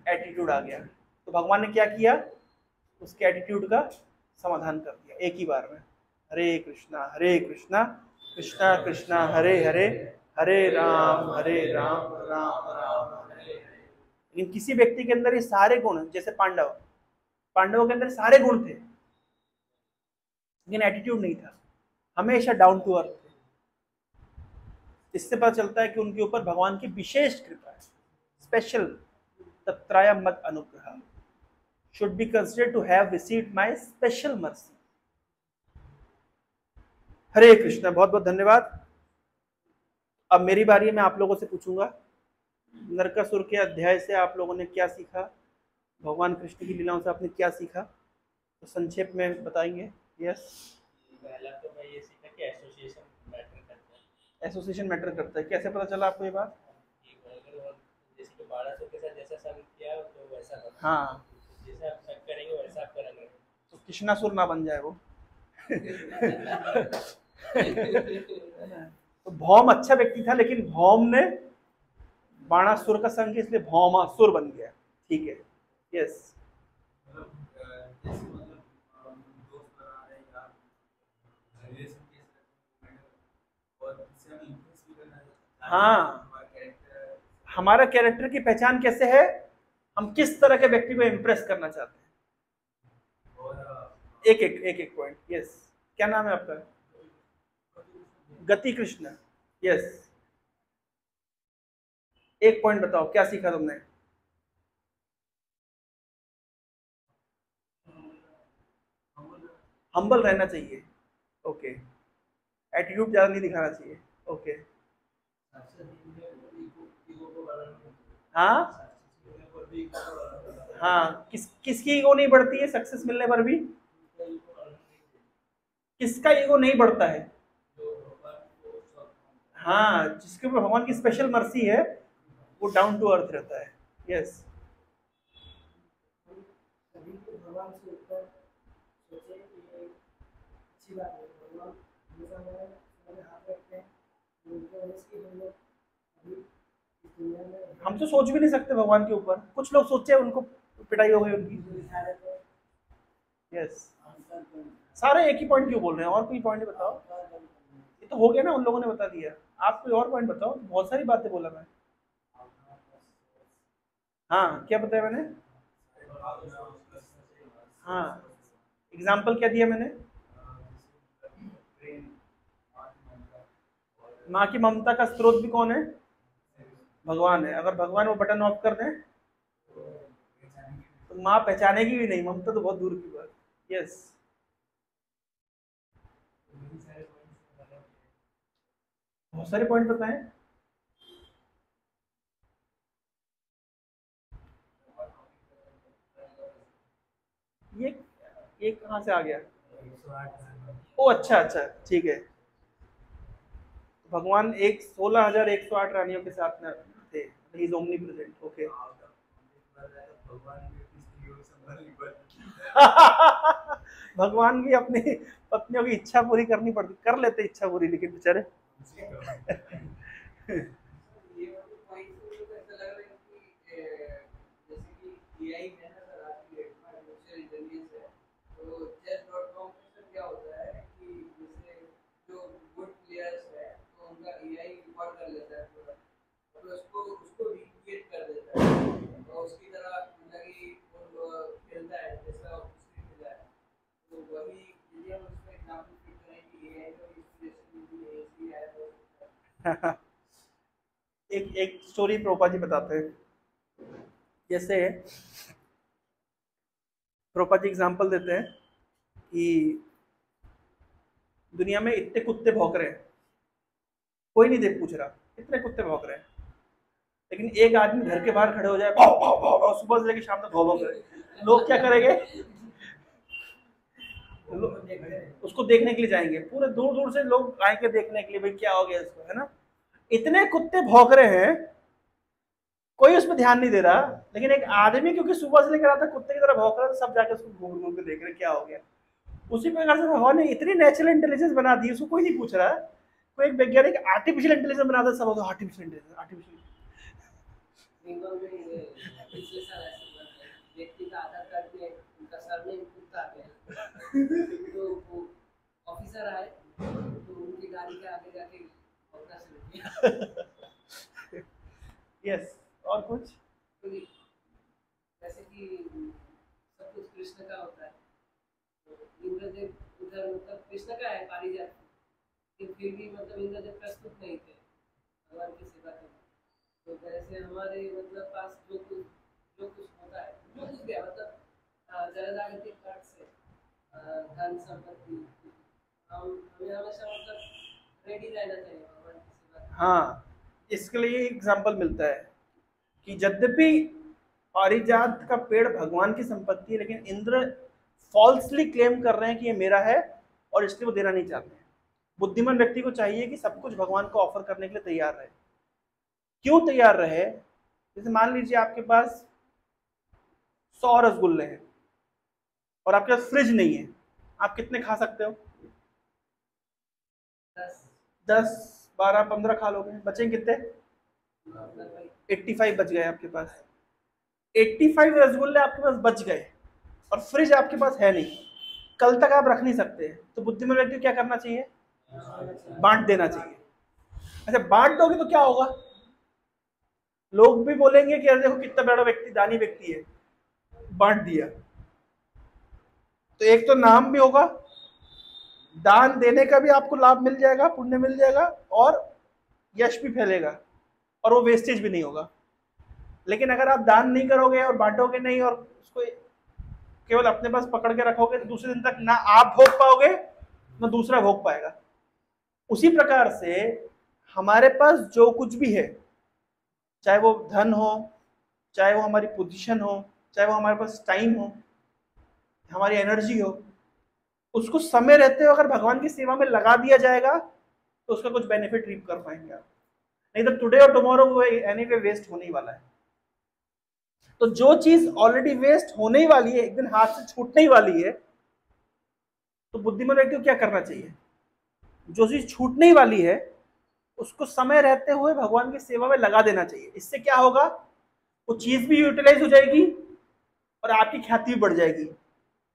एटीट्यूड आ गया। तो भगवान ने क्या किया? उसके एटीट्यूड का समाधान कर दिया एक ही बार में। हरे कृष्णा कृष्णा कृष्णा हरे हरे, हरे राम राम राम हरे। लेकिन किसी व्यक्ति के अंदर ये सारे गुण, जैसे पांडवों के अंदर सारे गुण थे लेकिन एटीट्यूड नहीं था, हमेशा डाउन टू अर्थ थे। इससे पता चलता है कि उनके ऊपर भगवान की विशेष कृपा है, स्पेशल तत्रायम मत अनुग्रह should be considered to have received my special mercy। हरे कृष्णा, बहुत बहुत धन्यवाद। अब मेरी बारी है, मैं आप लोगों से पूछूंगा नरकासुर के अध्याय से आप लोगों ने क्या सीखा, भगवान कृष्ण की लीलाओं से आपने क्या सीखा, तो संक्षेप में बताएंगे। यस। पहला तो मैं ये सीखा कि एसोसिएशन मैटर करता है। एसोसिएशन मैटर करता है, कैसे पता चला आपको ये बात? जैसे कि 1200 के साथ जैसा संग किया तो वैसा बना। हाँ, जैसे आप संग करेंगे वैसा आपका रंग है, तो कृष्णासुर ना बन जाए वो। तो भौम अच्छा व्यक्ति था, लेकिन भौम ने बाणासुर का संग, इसलिए भौमासुर बन गया। ठीक है, यस। हाँ, हमारा कैरेक्टर की पहचान कैसे है, हम किस तरह के व्यक्ति को इम्प्रेस करना चाहते हैं। एक पॉइंट। यस, क्या नाम है आपका? गति कृष्ण। यस, एक पॉइंट बताओ, क्या सीखा तुमने? हम्बल रहना चाहिए। ओके, एटीट्यूड ज्यादा नहीं दिखाना चाहिए। ओके, हाँ हाँ, किसकी ईगो नहीं बढ़ती है सक्सेस मिलने पर भी? किसका ईगो नहीं बढ़ता है? हाँ, जिसके ऊपर भगवान की स्पेशल मर्सी है वो डाउन टू अर्थ रहता है। यस। हम तो सोच भी नहीं सकते भगवान के ऊपर, कुछ लोग सोचे उनको पिटाई हो गई उनकी। यस, सारे एक ही पॉइंट क्यों बोल रहे हैं? और कोई पॉइंट बताओ। ये तो हो गया ना, उन लोगों ने बता दिया। आप कोई और पॉइंट बताओ, बहुत सारी बातें बोला मैं। हाँ, क्या बताया मैंने? हाँ, एग्जाम्पल क्या दिया मैंने? माँ की ममता का स्रोत भी कौन है? भगवान है। अगर भगवान वो बटन ऑफ कर दें तो माँ पहचानेगी भी नहीं, ममता तो बहुत दूर की बात। यस, बहुत सारे पॉइंट बताएं। ये ये कहाँ से आ गया? ओ अच्छा अच्छा, ठीक है। भगवान एक 16,108 रानियों के साथ में थे। He is omni present. Okay. भगवान भी अपनी पत्नियों की इच्छा पूरी करनी पड़ती, कर लेते इच्छा पूरी, लेकिन बेचारे ये वाले पॉइंट से मुझे ऐसा लग रहा है कि जैसे कि एआई है ना सर, आपकी आर्टिफिशियल इंटेलिजेंस है, तो chess.com पे सर क्या होता है कि जैसे जो गुड प्लेयर्स है तो उनका एआई रिकॉर्ड कर लेता है पूरा, तो उसको उसको रिक्रिएट कर देता है, तो उसकी तरह मतलब कि वो खेलता है जैसा उसने खेला है। तो वही यदि हम उसका एग्जांपल फिट करें कि एआई का इंस्पिरेशन भी ऐसी है तो एक एक स्टोरी प्रभुपा जी बताते हैं। जैसे प्रभुपा जी एग्जाम्पल देते हैं कि दुनिया में इतने कुत्ते भौंक रहे हैं, कोई नहीं देख पूछ रहा इतने कुत्ते भौंक रहे हैं, लेकिन एक आदमी घर के बाहर खड़े हो जाए भाव भाव भाव भाव, सुबह से लेकर शाम तक भाव भाव करे, लोग क्या करेंगे? उसको देखने के लिए जाएंगे, पूरे दूर दूर से लोग आएंगे देखने के लिए, भाई क्या हो गया इसको, है ना? इतने कुत्ते भौंक रहे हैं, कोई उस पर ध्यान नहीं दे रहा, लेकिन एक आदमी क्योंकि सुबह से लेकर आता कुत्ते की तरह भौंक रहा है, तो सब जाके उसको घूम घूम के देख रहे क्या हो गया। उसी प्रकार से भगवान ने इतनी नेचुरल इंटेलिजेंस बना दी, उसको कोई नहीं पूछ रहा। कोई एक वैज्ञानिक आर्टिफिशियल इंटेलिजेंस बना दे, सब आर्टिफिशियल इंटेलिजेंस आर्टिफिशियल। बेंगल में पिछले साल ऐसा हुआ था, व्यक्ति का आधार कार्ड में उनका सरनेम कुत्ता आ गया, तो वो ऑफिसर आए तो उनकी गाड़ी के आगे जाके भौंकना शुरू किया। यस, और कुछ? तो जैसे कि सब कुछ कृष्ण का होता है, तो इंद्रदेव उधर मतलब कृष्ण का है पारिजात, लेकिन फिर भी मतलब इंद्रदेव प्रस्तुत नहीं थे भगवान की सेवा करने। तो जैसे हमारे मतलब पास जो कुछ होता है, जो कुछ भी है, मतलब जराजागतिक कार्ड से धन संपत्ति, हमें हमेशा मतलब रेडी रहना चाहिए भगवान की सेवा करने। हाँ, इसके लिए एग्जाम्पल मिलता है कि यद्यपि पारिजात का पेड़ भगवान की संपत्ति है, लेकिन इंद्र फॉल्सली क्लेम कर रहे हैं कि ये मेरा है, और इसलिए वो देना नहीं चाहते हैं। बुद्धिमान व्यक्ति को चाहिए कि सब कुछ भगवान को ऑफर करने के लिए तैयार रहे। क्यों तैयार रहे? जैसे मान लीजिए आपके पास 100 रसगुल्ले हैं और आपके पास फ्रिज नहीं है, आप कितने खा सकते हो? 10, 12, 15 खा लोगे, बचेंगे कितने? 85 बच गए आपके पास। 85 रसगुल्ले आपके पास बच गए और फ्रिज आपके पास है नहीं, कल तक आप रख नहीं सकते, तो बुद्धिमान व्यक्ति को क्या करना चाहिए? बांट देना चाहिए। अच्छा, बांट दोगे तो क्या होगा? लोग भी बोलेंगे कि अरे देखो कितना बड़ा व्यक्ति, दानी व्यक्ति है, बांट दिया। तो एक तो नाम भी होगा, दान देने का भी आपको लाभ मिल जाएगा, पुण्य मिल जाएगा, और यश भी फैलेगा, और वो वेस्टेज भी नहीं होगा। लेकिन अगर आप दान नहीं करोगे और बांटोगे नहीं और उसको केवल अपने पास पकड़ के रखोगे, तो दूसरे दिन तक ना आप भोग पाओगे ना दूसरा भोग पाएगा। उसी प्रकार से हमारे पास जो कुछ भी है, चाहे वो धन हो, चाहे वो हमारी पोजीशन हो, चाहे वो हमारे पास टाइम हो, हमारी एनर्जी हो, उसको समय रहते हुए अगर भगवान की सेवा में लगा दिया जाएगा तो उसका कुछ बेनिफिट रीप कर पाएंगे आप। नहीं तो टुडे और टुमारो वो एनीवे वेस्ट होने ही वाला है। तो जो चीज ऑलरेडी वेस्ट होने ही वाली है, एक दिन हाथ से छूटने ही वाली है, तो बुद्धिमान व्यक्ति को क्या करना चाहिए? जो चीज छूटने ही वाली है उसको समय रहते हुए भगवान की सेवा में लगा देना चाहिए। इससे क्या होगा? वो चीज भी यूटिलाइज हो जाएगी और आपकी ख्याति भी बढ़ जाएगी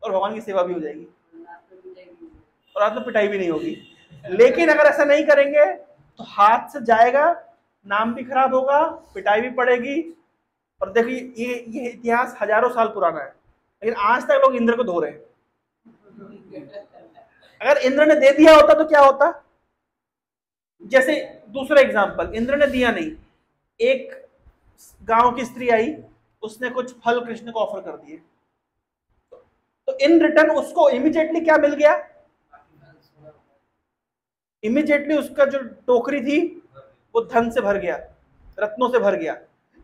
और भगवान की सेवा भी हो जाएगी, और आप तो पिटाई भी नहीं होगी। लेकिन अगर ऐसा नहीं करेंगे तो हाथ से जाएगा, नाम भी खराब होगा, पिटाई भी पड़ेगी, और देखिए ये इतिहास हजारों साल पुराना है, लेकिन आज तक लोग इंद्र को धो रहे हैं। अगर इंद्र ने दे दिया होता तो क्या होता? जैसे दूसरा एग्जांपल, इंद्र ने दिया नहीं, एक गांव की स्त्री आई, उसने कुछ फल कृष्ण को ऑफर कर दिए, तो इन रिटर्न उसको इमीडिएटली क्या मिल गया? इमीडिएटली उसका जो टोकरी थी वो धन से भर गया, रत्नों से भर गया,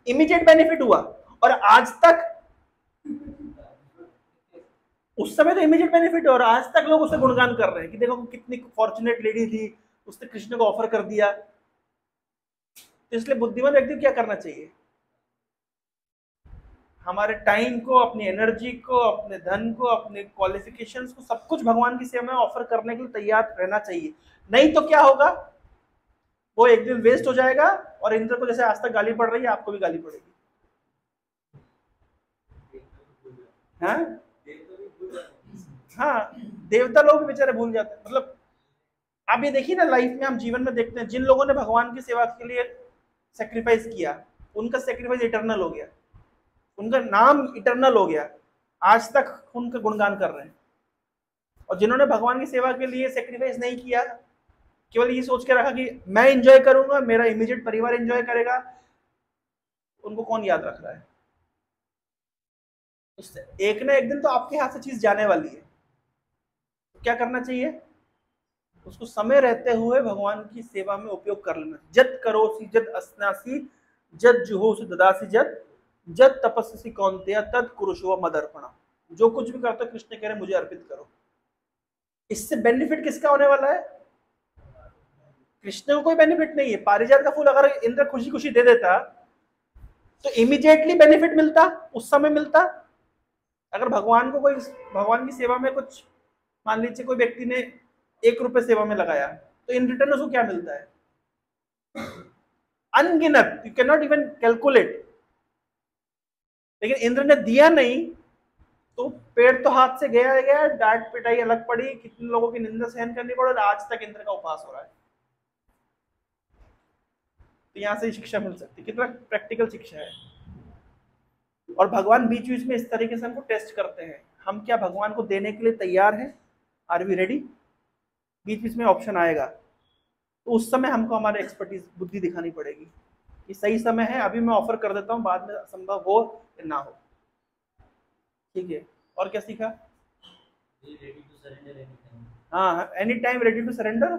इमीडिएट बेनिफिट हुआ। और आज तक, उस समय तो इमीडिएट बेनिफिट है, और आज तक लोग उसे गुणगान कर रहे हैं कि देखो कितनी फॉर्चुनेट लेडी थी, उसने कृष्ण को ऑफर कर दिया। तो इसलिए बुद्धिमान व्यक्ति को क्या करना चाहिए? हमारे टाइम को, अपनी एनर्जी को, अपने धन को, अपने क्वालिफिकेशंस को, सब कुछ भगवान की सेवा में ऑफर करने के लिए तैयार रहना चाहिए। नहीं तो क्या होगा? वो एक दिन वेस्ट हो जाएगा, और इंद्र को जैसे आज तक गाली पड़ रही है, आपको भी गाली पड़ेगी। हाँ हाँ, देवता लोग बेचारे भूल जाते हैं। मतलब आप ये देखिए ना, लाइफ में हम जीवन में देखते हैं, जिन लोगों ने भगवान की सेवा के लिए सेक्रीफाइस किया, उनका सेक्रीफाइस इटर्नल हो गया, उनका नाम इटर्नल हो गया, आज तक उनका गुणगान कर रहे हैं। और जिन्होंने भगवान की सेवा के लिए सेक्रीफाइस नहीं किया, केवल ये सोच के रखा कि मैं एंजॉय करूंगा, मेरा इमीडिएट परिवार एंजॉय करेगा, उनको कौन याद रख रहा है? एक ना एक दिन तो आपके हाथ से चीज जाने वाली है, तो क्या करना चाहिए? उसको समय रहते हुए भगवान की सेवा में उपयोग कर लेना। जत करोसि जत अस्नासी जत जुहोसि ददासी जत जत तपस्सी कौन्तेय तत् कुरुषो मदर्पणा। जो कुछ भी करते हो कृष्ण कह रहे मुझे अर्पित करो। इससे बेनिफिट किसका होने वाला है? कृष्ण को कोई बेनिफिट नहीं है। पारिजात का फूल अगर इंद्र खुशी खुशी दे देता तो इमीडिएटली बेनिफिट मिलता, उस समय मिलता। अगर भगवान को कोई, भगवान की सेवा में कुछ, मान लीजिए कोई व्यक्ति ने 1 रुपए सेवा में लगाया, तो इन रिटर्न उसको क्या मिलता है? अनगिनत, you can not even calculate. लेकिन इंद्र ने दिया नहीं, तो पेड़ तो हाथ से गया है गया, डांट पिटाई अलग पड़ी, कितने लोगों की निंदा सहन करनी पड़ी, और आज तक इंद्र का उपहास हो रहा है। तो यहां से शिक्षा मिल सकती है, कितना प्रैक्टिकल शिक्षा है। और भगवान बीच बीच में इस तरीके से हमको टेस्ट करते हैं, हम क्या भगवान को देने के लिए तैयार हैं? Are we ready? बीच बीच में ऑप्शन आएगा, तो उस समय हमको हमारे एक्सपर्टीज बुद्धि दिखानी पड़ेगी कि सही समय है, अभी मैं ऑफर कर देता हूँ, बाद में संभव हो या ना हो। ठीक है, और क्या सीखा? हाँ, any time ready to surrender,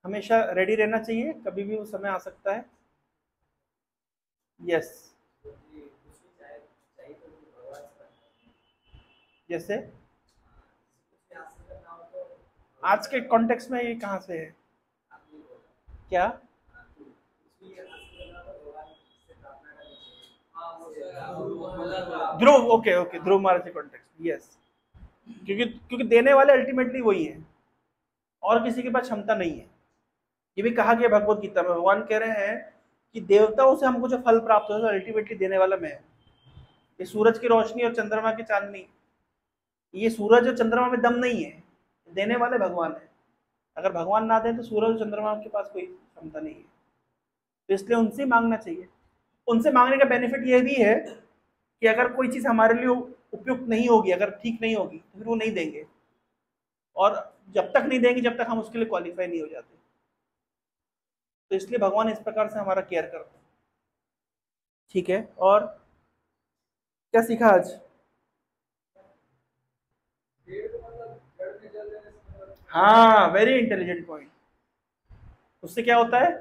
हमेशा रेडी रहना चाहिए, कभी भी वो समय आ सकता है। यस, जैसे आज के कॉन्टेक्स्ट में ये कहाँ से है? क्या? ध्रुव, ओके ओके, ध्रुव महाराज के कॉन्टेक्स्ट, यस। क्योंकि क्योंकि देने वाले अल्टीमेटली वही हैं, और किसी के पास क्षमता नहीं है। ये भी कहा गया भगवत गीता में, भगवान कह रहे हैं कि देवताओं से हमको जो फल प्राप्त होता है अल्टीमेटली देने वाला मैं। ये सूरज की रोशनी और चंद्रमा की चांदनी, ये सूरज और चंद्रमा में दम नहीं है, देने वाले भगवान है। अगर भगवान ना दें तो सूरज और चंद्रमा के पास कोई क्षमता नहीं है, तो इसलिए उनसे मांगना चाहिए। उनसे मांगने का बेनिफिट ये भी है कि अगर कोई चीज़ हमारे लिए उपयुक्त नहीं होगी, अगर ठीक नहीं होगी, तो फिर वो नहीं देंगे, और जब तक नहीं देंगे जब तक हम उसके लिए क्वालिफाई नहीं हो जाते। तो इसलिए भगवान इस प्रकार से हमारा केयर करते हैं। ठीक है, और क्या सीखा आज? हाँ, वेरी इंटेलिजेंट पॉइंट। उससे क्या होता है?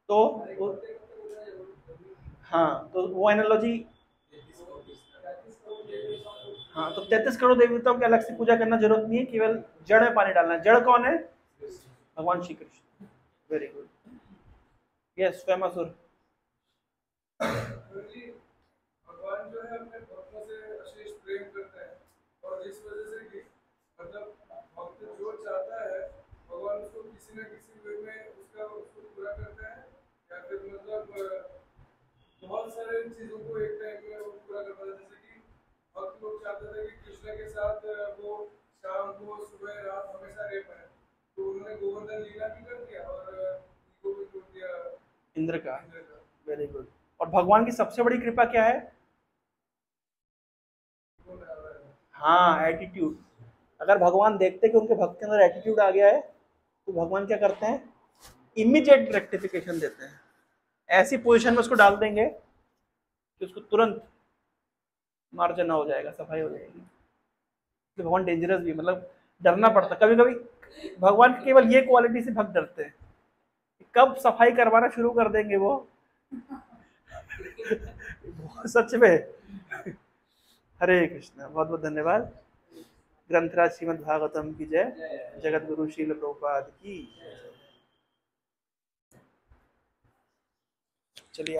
तो हाँ, तो वो एनालॉजी, हाँ, तो 33 करोड़ देवताओं की अलग से पूजा करना जरूरत नहीं है, केवल जड़ में पानी डालना है। जड़ कौन है? भगवान Shri Krishna. Very good, yes famous. भगवान जो है अपने भक्तों से अशेष प्रेम करते हैं, और जिस वजह से कि मतलब भक्त जो चाहता है भगवान उसको किसी न किसी वे में उसको पूरा करते हैं, या फिर मतलब बहुत सारे चीजों को एक टाइम में वो पूरा करता है। जैसे कि भक्त लोग चाहते थे कि कृष्ण के साथ वो शाम को सुबह रात हमेशा रह पाए, तो उन्होंने गोवर्धन लीला भी कर दिया और ईगो भी तोड़ दिया। इंद्र का। इंद्र का। Very good. और भगवान की सबसे बड़ी कृपा क्या है? कौन आ रहा है? हाँ, एटीट्यूड। अगर भगवान देखते कि उनके भक्त के अंदर एटीट्यूड आ गया है तो भगवान क्या करते हैं? इमीडिएट रेक्टिफिकेशन देते हैं, ऐसी पोजीशन में उसको डाल देंगे कि उसको तुरंत मार्जन हो जाएगा, सफाई हो जाएगी। तो भगवान डेंजरस भी, मतलब डरना पड़ता कभी कभी। भगवान की केवल ये क्वालिटी से भक्त डरते हैं, कब सफाई करवाना शुरू कर देंगे वो सच में। हरे कृष्णा, बहुत बहुत धन्यवाद। ग्रंथराज श्रीमद् भागवतम की जय, जगत गुरु श्रील प्रभुपाद की जय।